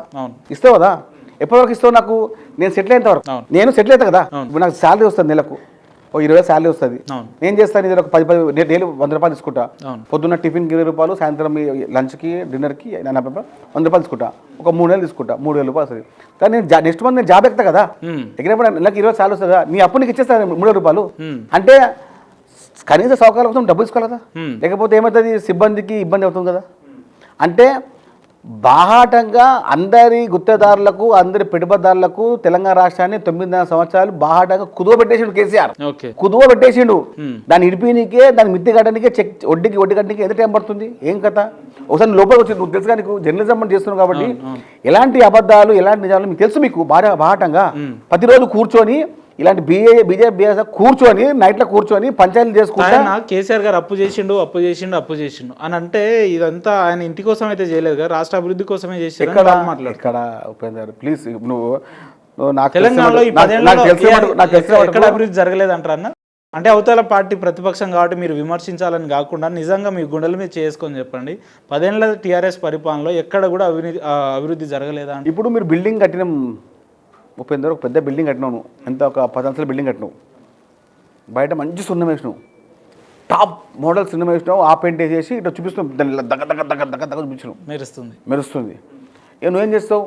S2: ఇస్తావు కదా? ఎప్పటివరకు ఇస్తావు? నాకు నేను సెటిల్ అయిన వరకు. నేను సెటిల్ అవుతా కదా. ఇప్పుడు నాకు శాలరీ వస్తుంది, నెలకు ఓ 20 శాలరీ వస్తుంది. నేను చేస్తాను ఇది ఒక 10 డైలీ ₹100 తీసుకుంటా. పొద్దున్న టిఫిన్కి ₹20, సాయంత్రం లంచ్కి డిన్నర్కి ₹100 తీసుకుంటా. ఒక 3 నెలలు తీసుకుంటా, ₹3000 వస్తుంది. కానీ నేను నెక్స్ట్ మంత్ నేను జాబ్ ఎక్కుతా కదా, ఎక్కడప్పుడు నాకు 20 శాలరీ వస్తుంది కదా, నీ అప్పు నీకు ఇచ్చేస్తాను ₹3,000. అంటే కనీస సౌకర్యాల కోసం డబ్బు తీసుకోవాలి కదా, లేకపోతే ఏమవుతుంది? సిబ్బందికి ఇబ్బంది అవుతుంది కదా. అంటే బాహాటంగా అందరి గుత్తేదారులకు, అందరి పెట్టుబడిదారులకు తెలంగాణ రాష్ట్రాన్ని 9 సంవత్సరాలు బాహాటంగా కుదువ పెట్టేసిండు కేసీఆర్. కుదువ పెట్టేసిండు. దాన్ని ఇడిపినికే, దాన్ని మిత్తి కట్టడానికే, వడ్డీ కట్టడానికి ఎంత టైం పడుతుంది? ఏం కథ? ఒకసారి లోపలికి వచ్చి నువ్వు తెలుసుగా, నీకు జర్నలిజం చేస్తున్నావు కాబట్టి ఎలాంటి అబద్ధాలు, ఎలాంటి నిజాలు మీకు తెలుసు. మీకు బాహాటంగా ప్రతిరోజు కూర్చొని ఇలాంటి బీజేపీ కూర్చొని నైట్లో కూర్చొని పంచాయతీలు చేసుకుంటా
S1: కేసీఆర్ గారు అప్పు చేసిండు అని అంటే ఇదంతా ఆయన ఇంటి కోసం అయితే చేయలేదు కదా, రాష్ట్ర అభివృద్ధి కోసమే చేసి.
S2: ఇక్కడ ఉపేందర్ ప్లీజ్, నువ్వు
S1: తెలంగాణలో ఎక్కడ అభివృద్ధి జరగలేదు అంటారా అన్న? అంటే అవతల పార్టీ ప్రతిపక్షం కాబట్టి మీరు విమర్శించాలని కాకుండా నిజంగా మీ గుండెల మీద చేసుకొని చెప్పండి, 10 ఏళ్ల టీఆర్ఎస్ పరిపాలనలో ఎక్కడ కూడా అభివృద్ధి జరగలేదా?
S2: ఇప్పుడు మీరు బిల్డింగ్ కట్టిన ఉపేందర్ ఒక పెద్ద బిల్డింగ్ కట్టినావు నువ్వు. ఎంత ఒక 10 అంతస్తుల బిల్డింగ్ కట్టినావు, బయట మంచి సున్నం వేసినావు, టాప్ మోడల్ సున్నం వేసినావు, ఆ పెయింట్ వేసేసి ఇట్లా చూపిస్తున్నావు, దాన్ని దగ్గర దగ్గర దగ్గర దగ్గర దగ్గర చూపించినావు, మెరుస్తుంది. నువ్వేం చేస్తావు,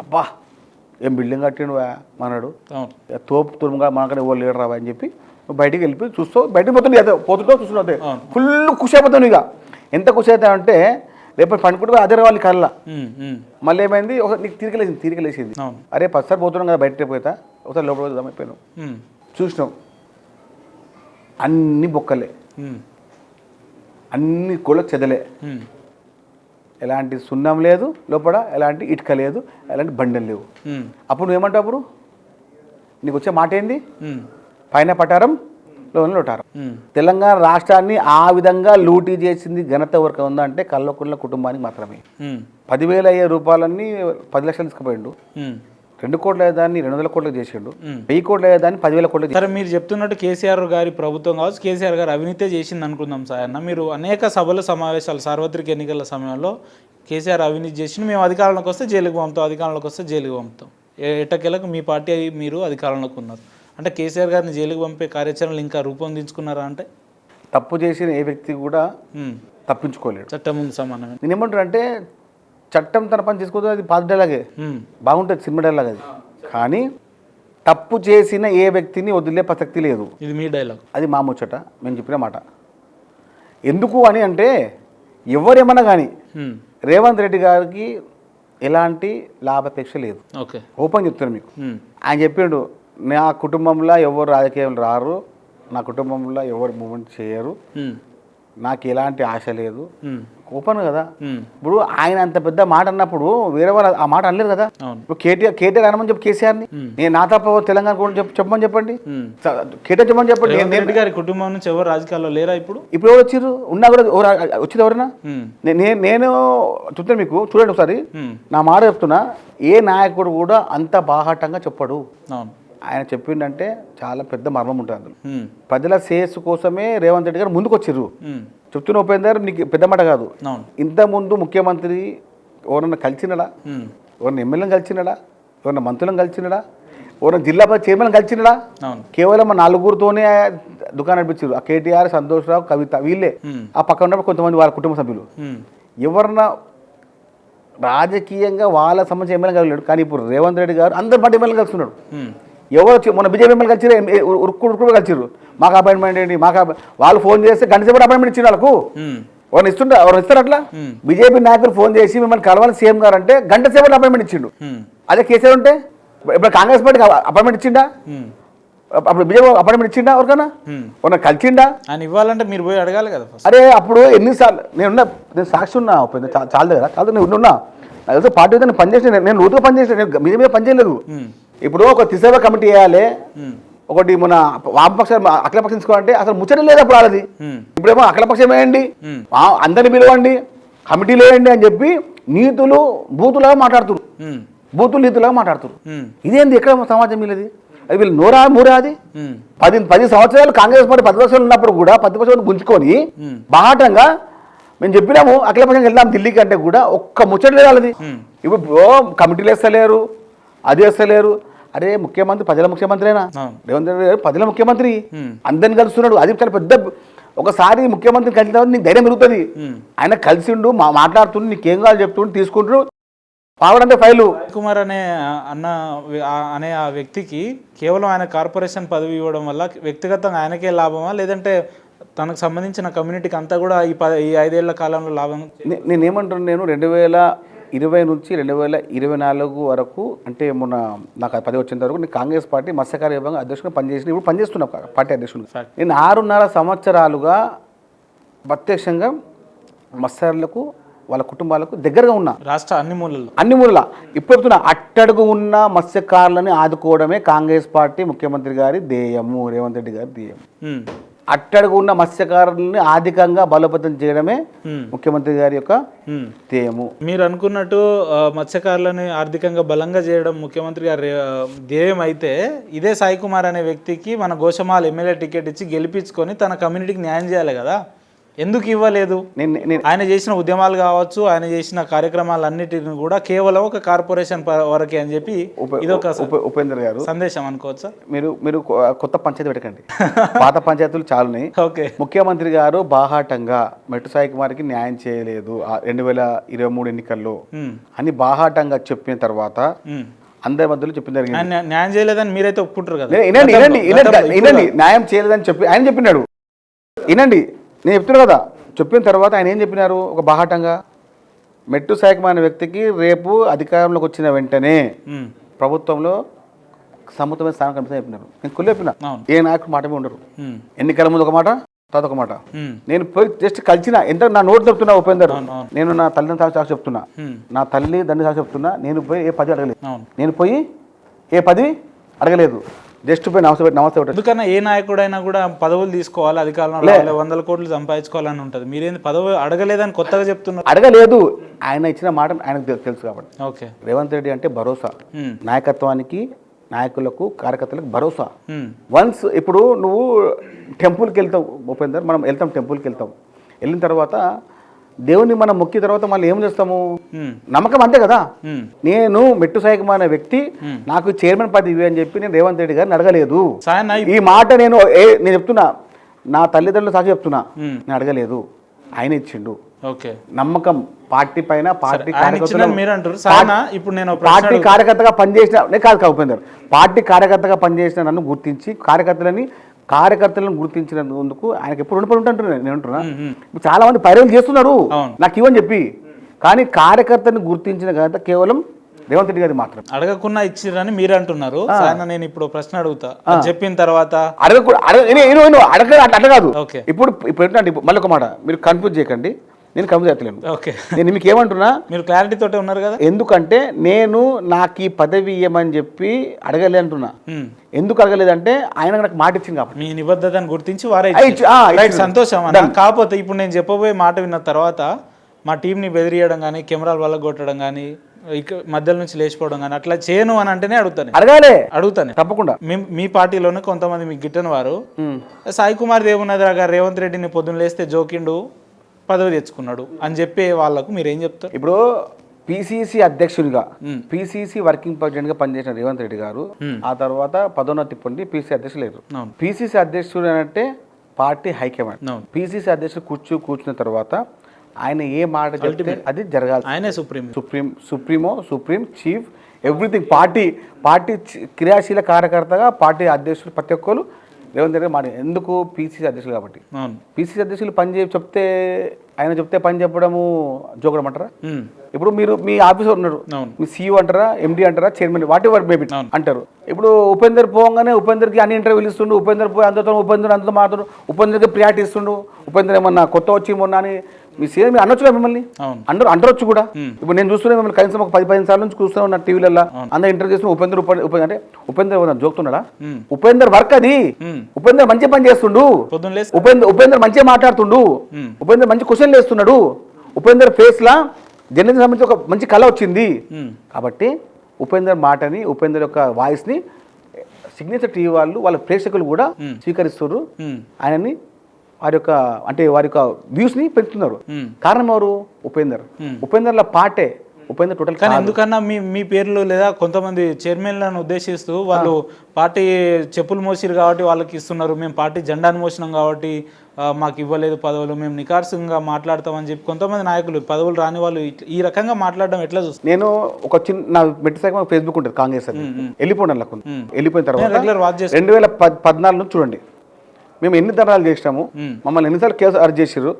S2: అబ్బా ఏం బిల్డింగ్ కట్టిండు అన్నాడు, తోపు తురుముగా మనకనే ఓ లీడర్ రావా అని చెప్పి బయటికి వెళ్ళిపోయి చూస్తావు, బయటకు పోతుంది అదే పోతుంటావు చూస్తున్నావు, అదే ఫుల్ ఖుషి అయిపోతావు. ఇక ఎంత ఖుషి అవుతావు అంటే రేపు పండుకుంటే అదే రావాలి కళ్ళ. మళ్ళీ ఏమైంది, ఒక నీకు తీరికలేసింది, అరే 10 సార్లు పోతున్నాం కదా బయట పోతా, ఒకసారి లోపల పోదాం అయిపోయాను. చూసినావు అన్ని బొక్కలే, అన్ని కూడా చెదలే, ఎలాంటి సున్నం లేదు లోపల, ఎలాంటి ఇటుక లేదు, ఎలాంటి బండలు లేవు. అప్పుడు నువ్వేమంటావు, అప్పుడు నీకు వచ్చే మాట ఏంది, పైన పటారం లోన లోటారం. తెలంగాణ రాష్ట్రాన్ని ఆ విధంగా లూటీ చేసింది ఘనత ఎవరికి ఉందంటే కల్వకుంట్ల కుటుంబానికి మాత్రమే. 10,000 అయ్యే రూపాయలన్నీ 10 లక్షలు తీసుకుపోయిండు, 2 కోట్ల అయ్యేదాన్ని 200 కోట్లు చేసిండు, 1000 కోట్ల అయ్యేదాన్ని 10,000 కోట్లు.
S1: సరే, మీరు చెప్తున్నట్టు కేసీఆర్ గారి ప్రభుత్వం కావచ్చు, కేసీఆర్ గారు అవినీతే చేసింది అనుకుందాం సార్ అన్న. మీరు అనేక సభలు సమావేశాలు సార్వత్రిక ఎన్నికల సమయంలో కేసీఆర్ అవినీతి చేసి మేము అధికారంలోకి వస్తే జైలుకి పంపుతాం, అధికారంలోకి వస్తే జైలుకి పంపుతాం, ఎట్టకేలకు మీ పార్టీ మీరు అధికారంలోకి ఉన్నారు అంటే కేసీఆర్ గారిని జైలుకి పంపే కార్యాచరణలు ఇంకా రూపొందించుకున్నారా అంటే?
S2: తప్పు చేసిన ఏ వ్యక్తి కూడా తప్పించుకోలేడు,
S1: చట్టం ముందు సమానమే.
S2: నేను ఏమంటాను అంటే చట్టం తన పని చేసుకోవచ్చు, అది పాత డైలాగే బాగుంటుంది, సినిమా డైలాగ్ అది. కానీ తప్పు చేసిన ఏ వ్యక్తిని వదిలే ప్రసక్తి లేదు.
S1: ఇది మీ డైలాగ్,
S2: అది మా ముచ్చట, మేము చెప్పిన మాట. ఎందుకు అని అంటే ఎవరేమన్నా కానీ రేవంత్ రెడ్డి గారికి ఎలాంటి లాభాపేక్ష లేదు.
S1: ఓకే,
S2: ఓపెన్ చెప్తాను మీకు. ఆయన చెప్పిండు, నా కుటుంబంలో ఎవరు రాజకీయం రారు, నా కుటుంబంలో ఎవరు మూమెంట్ చేయరు, నాకు ఎలాంటి ఆశ లేదు, ఓపెన్ కదా. ఇప్పుడు ఆయన అంత పెద్ద మాట అన్నప్పుడు వేరే వాళ్ళు ఆ మాట అనలేరు కదా. ఇప్పుడు కేటీఆర్ అనమని చెప్పి కేసీఆర్ని, నేను నా తప్ప తెలంగాణ కూడా చెప్పమని చెప్పండి, కేటీఆర్ చెప్పమని చెప్పండి.
S1: రెడ్డి గారి కుటుంబం నుంచి ఎవరు రాజకీయాల్లో లేరా ఇప్పుడు?
S2: ఇప్పుడు ఎవరు వచ్చారు, ఉన్నా కూడా వచ్చింది ఎవరైనా? నేను చెప్తాను మీకు, చూడండి ఒకసారి నా మాట చెప్తున్నా, ఏ నాయకుడు కూడా అంత బాహాటంగా చెప్పడు. ఆయన చెప్పిండంటే చాలా పెద్ద మర్మం ఉంటుంది అందులో. ప్రజల శ్రేయస్సు కోసమే రేవంత్ రెడ్డి గారు ముందుకు వచ్చిర్రు. చెప్తున్న ఉపేందర్, నీకు పెద్ద మాట కాదు, ఇంతకుముందు ముఖ్యమంత్రి ఎవరన్నా కలిసినడా, ఎవరన్నా ఎమ్మెల్యేని కలిసినడా, ఎవరన్నా మంత్రులను కలిసినడా, ఎవరన్నా జిల్లా చైర్మన్ కలిసినడా? కేవలం 4గురితోనే దుకాణం నడిపించారు, ఆ కేటీఆర్, సంతోష్ రావు, కవిత, వీళ్ళే. ఆ పక్కన ఉన్నప్పుడు కొంతమంది వాళ్ళ కుటుంబ సభ్యులు. ఎవరన్నా రాజకీయంగా వాళ్ళ సంబంధించిన ఎమ్మెల్యే కలిగాడు. కానీ ఇప్పుడు రేవంత్ రెడ్డి గారు అందరి పార్టీ ఎమ్మెల్యే కలుస్తున్నాడు. ఎవరు మొన్న బీజేపీ ఎమ్మెల్యే కలిసిరు, ఉరుక్కుడు కలిసిరు, మాకు అపాయింట్మెంట్ ఏంటి, వాళ్ళు ఫోన్ చేస్తే గంట సేపు అపాయింట్మెంట్ ఇచ్చిన వాళ్ళకు ఎవరిని ఇస్తారు అట్లా. బీజేపీ నాయకులు ఫోన్ చేసి మిమ్మల్ని కలవాలి సీఎం గారు అంటే గంట సేపు అపాయింట్మెంట్ ఇచ్చిండు. అదే కేసీఆర్ ఉంటే ఇప్పుడు కాంగ్రెస్ పార్టీకి అపాయింట్మెంట్ ఇచ్చిండా, అప్పుడు బీజేపీ అపాయింట్మెంట్ ఇచ్చిండా, ఎవరికైనా ఎవరన్నా కలిసిండా అని ఇవ్వాలంటే మీరు పోయి అడగాలి కదా. అరే అప్పుడు ఎన్నిసార్లు నేను సాక్షి ఉన్నా, చాలా దగ్గర చాలా నేను ఉన్నా, నాకు పార్టీ నేను పనిచేసిన, నేను లోతుగా పనిచేసిన, నేను మీద పనిచేయలేదు. ఇప్పుడు ఒక త్రిసభ్య కమిటీ వేయాలి, ఒకటి మన వామపక్షం అఖిలపక్షం తీసుకోవాలంటే అసలు ముచ్చట లేదు అప్పుడు వాళ్ళది. ఇప్పుడేమో అఖిలపక్షం వేయండి, అందరిని పిలవండి, కమిటీలు వేయండి అని చెప్పి నీతులు బూతులాగా మాట్లాడుతున్నారు, బూతులు నీతులాగా మాట్లాడుతున్నారు. ఇదేంది, ఎక్కడ సమాజం వీళ్ళది? అది వీళ్ళు నోరా మూరా? అది 10 సంవత్సరాలు కాంగ్రెస్ పార్టీ 10 వర్షాలు ఉన్నప్పుడు కూడా 10 వర్షాలు గుంజుకొని బాహాటంగా మేము చెప్పినాము అఖిలపక్షం వెళ్దాం ఢిల్లీకి అంటే కూడా ఒక్క ముచ్చట లేదు వాళ్ళది. ఇప్పుడు కమిటీలు వేస్తలేరు, అది వేస్తలేరు. అరే ముఖ్యమంత్రి ప్రజల ముఖ్యమంత్రినా రేవంత్ రెడ్డి గారు, ప్రజల ముఖ్యమంత్రి, అందరిని కలుస్తున్నాడు. అది చాలా పెద్ద, ఒకసారి ముఖ్యమంత్రిని కలిసిన నీకు ధైర్యం పెరుగుతుంది. ఆయన కలిసిండు, మాట్లాడుతుండు, నీకేం కావాలి చెప్తుండు, తీసుకుంటాడు. పావడంటే ఫైలు కుమార్ అనే ఆ వ్యక్తికి కేవలం ఆయన కార్పొరేషన్ పదవి ఇవ్వడం వల్ల వ్యక్తిగతంగా ఆయనకే లాభమా, లేదంటే తనకు సంబంధించిన కమ్యూనిటీకి అంతా కూడా ఈ 5 ఏళ్ల కాలంలో లాభం? నేనేమంటున్నాను, నేను 2020 నుంచి 2024 వరకు, అంటే మొన్న నాకు 10 వచ్చేంత వరకు నేను కాంగ్రెస్ పార్టీ మత్స్యకార విభాగం అధ్యక్షుడిగా పనిచేసిన, ఇప్పుడు పనిచేస్తున్నా పార్టీ అధ్యక్షుడిగా. నేను 6.5 సంవత్సరాలుగా ప్రత్యక్షంగా మత్స్యకారులకు వాళ్ళ కుటుంబాలకు దగ్గరగా ఉన్నా, రాష్ట్ర అన్ని మూలలా. ఇప్పుడు అట్టడుగు ఉన్న మత్స్యకారులని ఆదుకోవడమే కాంగ్రెస్ పార్టీ ముఖ్యమంత్రి గారి ధ్యేయము, రేవంత్ రెడ్డి గారి ధ్యేయం. అట్టడుగు ఉన్న మత్స్యకారులని ఆర్థికంగా బలోపేతం చేయడమే ముఖ్యమంత్రి గారి యొక్క ధ్యేయము. మీరు అనుకున్నట్టు మత్స్యకారులని ఆర్థికంగా బలంగా చేయడం ముఖ్యమంత్రి గారి ధ్యేయం అయితే, ఇదే సాయి కుమార్ అనే వ్యక్తికి మన గోషమాల్ ఎమ్మెల్యే టికెట్ ఇచ్చి గెలిపించుకొని తన కమ్యూనిటీకి న్యాయం చేయాలి కదా.
S1: ఎందుకు ఇవ్వలేదు? ఆయన చేసిన ఉద్యమాలు కావచ్చు, ఆయన చేసిన కార్యక్రమాలన్నిటిని కూడా కేవలం ఒక కార్పొరేషన్ వరకే అని చెప్పి ఇదొక
S2: ఉపేందర్ గారు
S1: సందేశం అనుకోవచ్చా?
S2: మీరు కొత్త పంచాయతీ పెట్టకండి. పాత పంచాయతీలు చాలున్నాయి.
S1: ఓకే.
S2: ముఖ్యమంత్రి గారు బాహాటంగా మెట్టు సాయి కుమార్కి న్యాయం చేయలేదు 2023 ఎన్నికల్లో అని బాహాటంగా చెప్పిన తర్వాత అందరి మధ్యలో చెప్పిన జరిగింది.
S1: న్యాయం చేయలేదని మీరైతే ఒప్పుకుంటారు కదా?
S2: వినండి, న్యాయం చేయలేదని చెప్పి ఆయన చెప్పినాడు. వినండి, నేను చెప్తున్నా కదా. చెప్పిన తర్వాత ఆయన ఏం చెప్పినారు? ఒక బాహాటంగా మెట్టు సాయి కుమార్ అనే వ్యక్తికి రేపు అధికారంలోకి వచ్చిన వెంటనే ప్రభుత్వంలో సముద్రమైన స్థానం కనిపిస్తుందని చెప్పినారు. నేను కుళ్ళు చెప్పిన ఏ నాయకుడు మాట ఉండరు. ఎన్నికల ముందు ఒక మాట, తర్వాత ఒక మాట. నేను పోయి జస్ట్ కలిసిన ఎంత నా నోటు చెప్తున్నా ఉపేందర్, నేను నా తల్లిని సాక్షి చెప్తున్నా, నా తల్లి దండ్రి సాక్షి చెప్తున్నా, నేను పోయి ఏ పదవి అడగలేదు. నేను పోయి ఏ పదవి అడగలేదు. జస్ట్ పోయి నమస్తే.
S1: ఎందుకన్నా ఏ నాయకుడైనా కూడా పదవులు తీసుకోవాలి, అధికారంలో 100 కోట్లు సంపాదించుకోవాలని ఉంటుంది. మీరేంది పదవి అడగలేదని కొత్తగా చెప్తున్నారు?
S2: అడగలేదు, ఆయన ఇచ్చిన మాట ఆయనకు తెలుసు కాబట్టి.
S1: ఓకే.
S2: రేవంత్ రెడ్డి అంటే భరోసా, నాయకత్వానికి, నాయకులకు, కార్యకర్తలకు భరోసా. వన్స్ ఇప్పుడు నువ్వు టెంపుల్కి వెళ్తావు ఉపేందర్, మనం వెళ్తాం టెంపుల్కి వెళ్తాం, వెళ్ళిన తర్వాత దేవుని మనం మొక్కిన తర్వాత మళ్ళీ ఏం చేస్తాము? నమ్మకం అంతే కదా. నేను మెట్టు సాయి కుమార్ అనే వ్యక్తి నాకు చైర్మన్ పదవి అని చెప్పి నేను రేవంత్ రెడ్డి గారిని అడగలేదు. ఈ మాట నేను చెప్తున్నా, నా తల్లిదండ్రులు సాక్షి చెప్తున్నా, నేను అడగలేదు, ఆయన ఇచ్చిండు. నమ్మకం పార్టీ పైన, పార్టీ కార్యకర్తగా పనిచేసిన కాదు ఉపేందర్, పార్టీ కార్యకర్తగా పనిచేసిన నన్ను గుర్తించి కార్యకర్తలను గుర్తించినందుకు ఆయనకి ఎప్పుడు రుణపడి ఉంటాను నేను అంటున్నా. చాలా మంది పైరవులు చేస్తున్నారు నాకు ఇవ్వని చెప్పి, కానీ కార్యకర్తను గుర్తించిన ఘనత కేవలం రేవంత్ రెడ్డి గారి మాత్రం.
S1: అడగకుండా ఇచ్చిరని మీరు అంటున్నారు. నేను ఇప్పుడు ప్రశ్న అడుగుతా, చెప్పిన తర్వాత
S2: అట్లా కాదు. ఇప్పుడు మళ్ళీ ఒక మాట, మీరు కన్ఫ్యూజ్ చేయకండి, నేను కన్ఫ్యూజ్ అవుతలేను. నేను మీకు ఏమంటున్నా,
S1: మీరు క్లారిటీ తోటే ఉన్నారు కదా.
S2: ఎందుకంటే నేను నాకు ఈ పదవి ఇవ్వమని చెప్పి అడగలే అంటున్నా. ఎందుకు అడగలేదంటే ఆయన నాకు మాట ఇచ్చింది కాబట్టి,
S1: మీ నిబద్ధతను గుర్తించి వారే సంతోషం. కాకపోతే ఇప్పుడు నేను చెప్పబోయే మాట విన్న తర్వాత మా టీంని బెదిరియడం కానీ, కెమెరాల వల్ల కొట్టడం కానీ, మధ్యలో నుంచి లేచిపోవడం కానీ అట్లా చేయను అని అంటేనే అడుగుతాను తప్పకుండా. మీ పార్టీలోనే కొంతమంది మీకు గిట్టని వారు సాయి కుమార్ దేవునగర్ గారు రేవంత్ రెడ్డిని పొద్దున్న లేస్తే జోకిండు, పదవి తెచ్చుకున్నాడు అని చెప్పే వాళ్ళకు మీరు ఏం చెప్తారు?
S2: ఇప్పుడు పిసిసి అధ్యక్షుడిగా, పిసిసి వర్కింగ్ ప్రెసిడెంట్ గా పనిచేసిన రేవంత్ రెడ్డి గారు ఆ తర్వాత పదోన్నతి పొంది పిసిసి అధ్యక్షులు లేరు. పిసిసి అధ్యక్షుడు అంటే పార్టీ హైకమాండ్. పిసిసి అధ్యక్షుడు కూర్చున్న తర్వాత ఆయన ఏ మాట చెప్తే అది జరగాలి.
S1: ఆయనే
S2: సుప్రీం చీఫ్ ఎవ్రీథింగ్. పార్టీ క్రియాశీల కార్యకర్తగా పార్టీ అధ్యక్షులు ప్రతి ఒక్కరు రేవంత్ రెడ్డి మాట. ఎందుకు? పిసిసి అధ్యక్షులు కాబట్టి. పిసిసి అధ్యక్షులు చెప్తే ఆయన చెప్తే పని చెప్పడము జోకడం అంటారా? ఇప్పుడు మీరు మీ ఆఫీసర్ ఉన్నారు, మీ సీఈఓ అంటారా, ఎండి అంటారా, చైర్మన్, వాట్ ఎవర్ మేబీ అంటారు. ఇప్పుడు ఉపేందర్ పోగానే ఉపేందర్కి అన్ని ఇంటర్వ్యూలు ఇస్తుండు, ఉపేందర్ పోయి అందరితో అంతా మాట్లాడు, ఉపేందర్కి ప్రియారిటీ ఇస్తుండు, ఉపేందర్ ఏమన్నా కొత్త వచ్చి మొన్న అని మీ సీఎం మీరు అనొచ్చుగా, మిమ్మల్ని అంటరొచ్చు కూడా. ఇప్పుడు నేను చూస్తున్నా మిమ్మల్ని కనీసం ఒక 10-15 సార్లు నుంచి చూస్తూ ఉన్నా టీవీలలో, అందరూ ఇంటర్వ్యూ చేస్తున్నా ఉపేందర్ అంటే ఉపేందర్ జోకుతున్నాడా? ఉపేందర్ వర్క్ అది. ఉపేందర్ మంచి పని చేస్తుండు, ఉపేందర్ మంచిగా మాట్లాడుతుండు, ఉపేందర్ మంచి క్వశ్చన్లు వేస్తున్నాడు, ఉపేందర్ ఫేస్ లా జర్నలిజం సంబంధించి ఒక మంచి కళ వచ్చింది. కాబట్టి ఉపేందర్ మాటని, ఉపేందర్ యొక్క వాయిస్ ని సిగ్నేచర్ టీవీ వాళ్ళ ప్రేక్షకులు కూడా స్వీకరిస్తున్నారు. ఆయనని వారి యొక్క వ్యూస్ ని పెంచుతున్నారు. కారణం ఎవరు? ఉపేందర్ల పాటే. ఉపేందర్ టోటల్.
S1: కానీ ఎందుకన్నా మీ పేర్లు లేదా కొంతమంది చైర్మన్లను ఉద్దేశిస్తూ వాళ్ళు పార్టీ చెప్పులు మోసిరు కాబట్టి వాళ్ళకి ఇస్తున్నారు, మేము పార్టీ జెండాను మోసినాం కాబట్టి మాకు ఇవ్వలేదు పదవులు, మేము నికార్సంగా మాట్లాడతామని చెప్పి కొంతమంది నాయకులు, పదవులు రాని వాళ్ళు ఈ రకంగా మాట్లాడడం ఎట్లా చూస్తారు?
S2: నేను ఒక చిన్న మెట్టు శాఖ ఫేస్బుక్ ఉంటుంది కాంగ్రెస్ అని, వెళ్ళిపోయిన తర్వాత 2014 నుంచి చూడండి మేము ఎన్ని ధర్నాలు చేసినాము, మమ్మల్ని ఎన్నిసార్లు కేసు అరెస్ట్ చేసారు,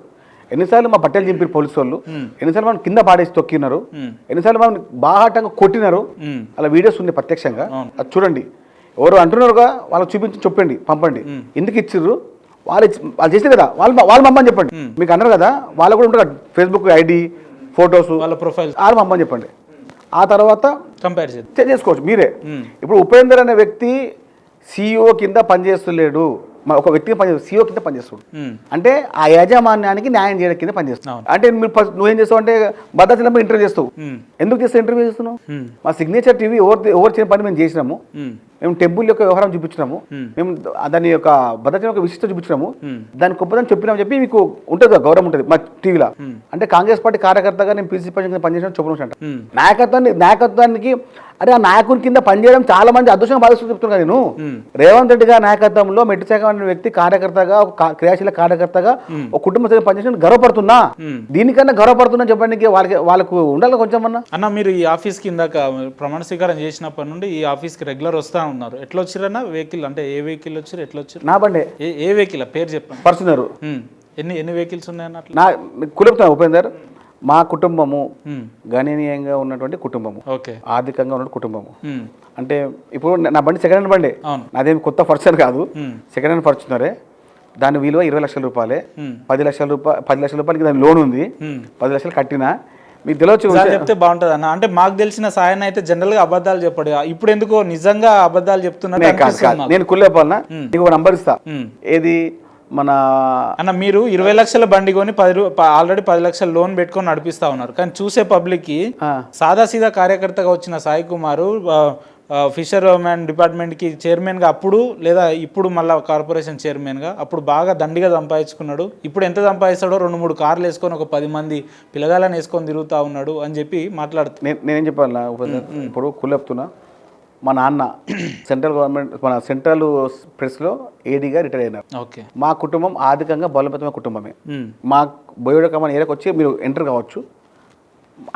S2: ఎన్నిసార్లు మా బట్టలు చింపారు పోలీసు వాళ్ళు, ఎన్నిసార్లు మనం కింద పాడేసి తొక్కినారు, ఎన్నిసార్లు మనం బాహాటంగా కొట్టినారు. అలా వీడియోస్ ఉన్నాయి ప్రత్యక్షంగా, అది చూడండి. ఎవరు అంటున్నారుగా వాళ్ళకి చూపించి చెప్పండి, పంపండి. ఎందుకు ఇచ్చిర్రు వాళ్ళు చేసారు కదా, వాళ్ళు మమ్మని చెప్పండి. మీకు అన్నారు కదా వాళ్ళు కూడా ఉంటారు ఫేస్బుక్ ఐడి, ఫొటోస్, వాళ్ళ ప్రొఫైల్, వాళ్ళు మమ్మని చెప్పండి. ఆ తర్వాత కంపేర్ చేసుకోవచ్చు మీరే. ఇప్పుడు ఉపేందర్ అనే వ్యక్తి సిఇఓ కింద పనిచేస్తలేడు, ఒక వ్యక్తిగా పనిచేస్తాడు, సీఓ కింద పనిచేస్తాడు. అంటే ఆ యాజమాన్యానికి న్యాయం చేయడం కింద పనిచేస్తావు. అంటే నువ్వేం చేస్తావు అంటే భద్రాచలంలో ఇంటర్వ్యూ చేస్తావు. ఎందుకు చేస్తావు ఇంటర్వ్యూ చేస్తున్నావు? మా సిగ్నేచర్ టీవీ ఎవరు చేయని పని మేము చేసినాము. మేము టెంపుల్ యొక్క వ్యవహారం చూపించినాము, మేము దాని యొక్క భద్రాచలం యొక్క విశిష్టత చూపించినాము, దాని గొప్పదని చెప్పినామని చెప్పి మీకు ఉంటుంది, గౌరవం ఉంటుంది మా టీవీలో. అంటే కాంగ్రెస్ పార్టీ కార్యకర్తగా నేను పీసీ కింద పనిచేసిన చెప్పడం అంట. నాయకత్వానికి అరే ఆ నాయకుని కింద పనిచేయడం చాలా మంది అదృష్టంగా భావిస్తూ చెప్తున్నా. నేను రేవంత్ రెడ్డి గారి నాయకత్వంలో మెట్టు శాఖ అనే వ్యక్తి కార్యకర్తగా, ఒక క్రియాశీల కార్యకర్తగా ఒక కుటుంబ సభ్యులు పనిచేసిన గర్వపడుతున్నా. దీనికన్నా గర్వపడుతున్నా చెప్పడానికి వాళ్ళకు ఉండాలి కొంచెం అన్న.
S1: మీరు ఈ ఆఫీస్ కింద ప్రమాణ స్వీకారం చేసినప్పటి నుండి ఈ ఆఫీస్కి రెగ్యులర్ వస్తా ఉన్నారు. ఎట్లా వచ్చిరన్నా వెహికల్? అంటే ఏ వెహికల్ వచ్చారు, ఎట్లా వచ్చారు?
S2: నా బండే.
S1: ఏ వెహికల్ పేరు చెప్పండి.
S2: పర్సనర్.
S1: ఎన్ని వెహికల్స్ ఉన్నాయన్న?
S2: నా కులుపుతున్నా ఉపేందర్, మా కుటుంబము గణనీయంగా ఉన్నటువంటి కుటుంబము, ఆర్థికంగా ఉన్న కుటుంబము. అంటే ఇప్పుడు నా బండి సెకండ్ హ్యాండ్ బండి, నాదేమి కొత్త ఫార్చునర్ కాదు, సెకండ్ హ్యాండ్ ఫార్చునరే. దాని విలువ 20 లక్షల రూపాయలే. 10 లక్షల రూపాయలకి దాని లోన్ ఉంది, 10 లక్షలు కట్టినా. మీకు తెలియచ్చు
S1: చెప్తే బాగుంటుంది అన్న. అంటే మాకు తెలిసిన సాయన అయితే జనరల్ గా అబద్ధాలు చెప్పాడు, ఇప్పుడు ఎందుకో నిజంగా అబద్ధాలు చెప్తున్నా.
S2: నేను కుళ్ళేపాలనా, నీకు ఒక నంబర్ ఇస్తా. ఏది మన
S1: అన్న, మీరు 20 లక్షల బండి కొని ఆల్రెడీ 10 లక్షల లోన్ పెట్టుకొని నడిపిస్తా ఉన్నారు. కానీ చూసే పబ్లిక్ కి సాదాసీదా కార్యకర్తగా వచ్చిన Sai Kumar fissure man department కి చైర్మన్ గా అప్పుడు, లేదా ఇప్పుడు మళ్ళీ కార్పొరేషన్ చైర్మన్ గా అప్పుడు బాగా దండిగా సంపాదించుకున్నాడు. ఇప్పుడు ఎంత సంపాదిస్తాడో 2-3 కార్లు వేసుకొని ఒక 10 మంది పిల్లగాళ్ళని వేసుకొని తిరుగుతా ఉన్నాడు అని చెప్పి మాట్లాడుతున్నా.
S2: నేనేం చెప్పాలా ఇప్పుడు కుళ్ళెప్తున్నా. మా నాన్న సెంట్రల్ గవర్నమెంట్, మన సెంట్రల్ ప్రెస్లో ఏడీగా రిటైర్ అయినారు. మా కుటుంబం ఆర్థికంగా బలోపేతమైన కుటుంబమే. మా బయోడకమని ఏరియాకి వచ్చి మీరు ఎంటర్ కావచ్చు,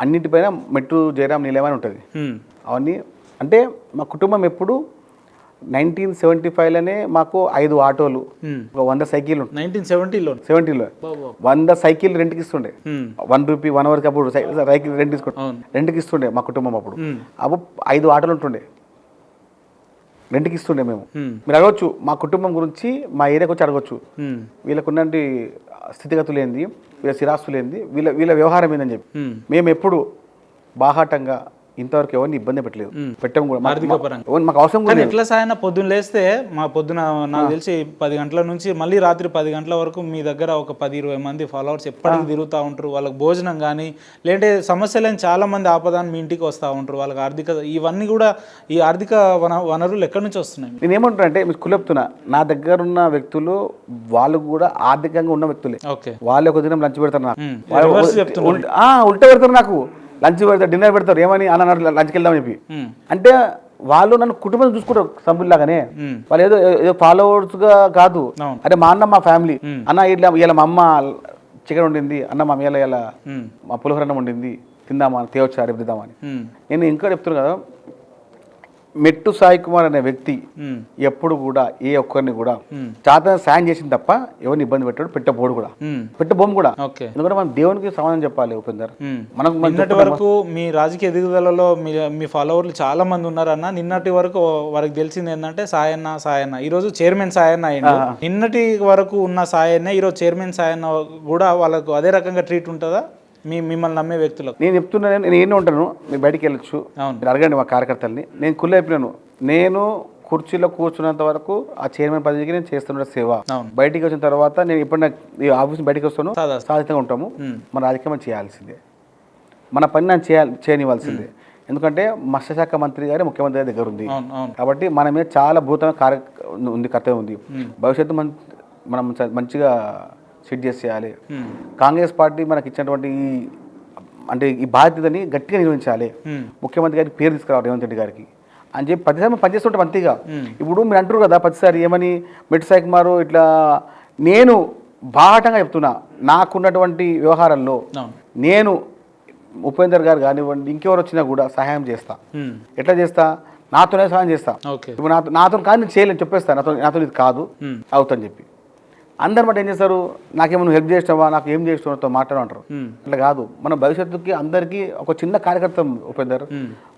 S2: అన్నింటిపైన మెట్టు జయరాం నిలయమని ఉంటుంది. అవన్నీ అంటే మా కుటుంబం ఎప్పుడు 1975లోనే మాకు 5 ఆటోలు, 100 సైకిళ్ళు.
S1: 1970లో
S2: 100 సైకిల్ రెంట్కి ఇస్తుండే. ₹1 1 అవర్కి అప్పుడు సైకిల్ రెంట్కి ఇస్తుండే మా కుటుంబం. అప్పుడు 5 ఆటోలు ఉంటుండే, రెంట్కి ఇస్తుండే మేము. మీరు అడగవచ్చు మా కుటుంబం గురించి, మా ఏరియాకి వచ్చి అడగచ్చు, వీళ్ళకున్నటువంటి స్థితిగతులు ఏంది, వీళ్ళ స్థిరాస్తులు ఏంది, వీళ్ళ వ్యవహారం ఏందని చెప్పి. మేము ఎప్పుడు బాహాటంగా ఇంతవరకు ఎవరిని ఇబ్బంది పెట్టలేదు, పెట్టాము కూడా. మాకు అవసరం కూడా
S1: ఎట్లా సాయన పొద్దున్న లేస్తే పొద్దున నాకు తెలిసి 10 గంటల నుంచి మళ్ళీ రాత్రి 10 గంటల వరకు మీ దగ్గర ఒక 10-20 మంది ఫాలోవర్స్ ఎప్పటికీ తిరుగుతూ ఉంటారు. వాళ్ళకి భోజనం కానీ లేదంటే సమస్యలని చాలా మంది ఆపదాన్ని మీ ఇంటికి వస్తూ ఉంటారు. వాళ్ళకి ఆర్థిక ఇవన్నీ కూడా, ఈ ఆర్థిక వనరులు ఎక్కడి నుంచి వస్తున్నాయి?
S2: నేను ఏమంటున్నా అంటే మీకు కులెప్తున్నా, నా దగ్గర ఉన్న వ్యక్తులు వాళ్ళు కూడా ఆర్థికంగా ఉన్న వ్యక్తులే. వాళ్ళు ఒక దినం లంచ్ పెడతారు నాకు, ఉల్టా పెడతారు నాకు, లంచ్ పెడతారు, డిన్నర్ పెడతారు. ఏమని అన్నారు లంచ్కి వెళ్దామని చెప్పి. అంటే వాళ్ళు నన్ను కుటుంబం చూసుకుంటారు సభ్యుల్లాగానే. వాళ్ళు ఏదో ఫాలోవర్స్ గా కాదు. అరే మా అన్న, మా ఫ్యామిలీ అన్న, ఇలా మా అమ్మ చికెన్ వండింది, అన్న మా ఇలా మా పులిహోర వండింది, తిందామా, తేవచ్చా, రేపు తిందామని. నేను ఇంకా చెప్తున్నాను కదా, మెట్టు సాయి కుమార్ అనే వ్యక్తి ఎప్పుడు కూడా ఏ ఒక్కరిని కూడా చాతన సాయం చేసింది తప్ప ఎవరిని ఇబ్బంది పెట్టాడు, పెట్టబోడు కూడా, పెట్టబోము కూడా. ఎందుకంటే మనం దేవునికి సమాధానం చెప్పాలి ఉపేందర్.
S1: మనకు నిన్నటి వరకు మీ రాజకీయ ఎదుగుదలలో మీ ఫాలోవర్లు చాలా మంది ఉన్నారన్న. నిన్నటి వరకు వారికి తెలిసింది ఏంటంటే సాయన్న ఈరోజు చైర్మన్ సాయన్న అయ్యిండు. నిన్నటి వరకు ఉన్న సాయన్న ఈరోజు చైర్మన్ సాయన్న కూడా వాళ్ళకు అదే రకంగా ట్రీట్ ఉంటుందా మిమ్మల్ని నమ్మే వ్యక్తులకు?
S2: నేను చెప్తున్నాను, నేను ఏమో ఉంటాను, మీరు బయటికి వెళ్ళొచ్చు, మీరు అడగండి మా కార్యకర్తల్ని. నేను కుళ్ళ అయిపోయాను. నేను కుర్చీలో కూర్చున్నంత వరకు ఆ చైర్మన్ పదవికి నేను చేస్తున్న సేవ. బయటికి వచ్చిన తర్వాత నేను ఇప్పుడు ఈ ఆఫీస్ బయటకు వస్తాను, సాధితంగా ఉంటాము. మన రాజకీయం చేయాల్సిందే, మన పని నేను చేయనివ్వాల్సిందే. ఎందుకంటే మత్స్యశాఖ మంత్రి గారి, ముఖ్యమంత్రి గారి దగ్గర ఉంది కాబట్టి మన మీద చాలా భూతమైన కర్తవ్యం ఉంది. భవిష్యత్తు మనం మంచిగా సెట్ చేసేయాలి. కాంగ్రెస్ పార్టీ మనకి ఇచ్చినటువంటి ఈ బాధ్యతని గట్టిగా నిర్వహించాలి. ముఖ్యమంత్రి గారికి పేరు తీసుకురావాలి రేవంత్ రెడ్డి గారికి అని చెప్పి ప్రతిసారి పనిచేస్తుంటాం అంతేగా. ఇప్పుడు మీరు అంటారు కదా ప్రతిసారి ఏమని, మెట్టు సాయి కుమార్ ఇట్లా. నేను బాహటంగా చెప్తున్నా, నాకున్నటువంటి వ్యవహారాల్లో నేను ఉపేందర్ గారు కానివ్వండి, ఇంకెవరు వచ్చినా కూడా సహాయం చేస్తా. ఎట్లా చేస్తా? నాతోనే సహాయం చేస్తా. ఇప్పుడు నాతో కాదు నేను చేయలేని చెప్పేస్తా, నాతో ఇది కాదు అవుతుందని చెప్పి. అందరి మాట ఏం చేస్తారు, నాకేమో హెల్ప్ చేసినావా, నాకు ఏం చేసినావుతో మాట్లాడంటారు. అట్లా కాదు, మన భవిష్యత్తుకి అందరికీ ఒక చిన్న కార్యకర్త ఉపేందర్,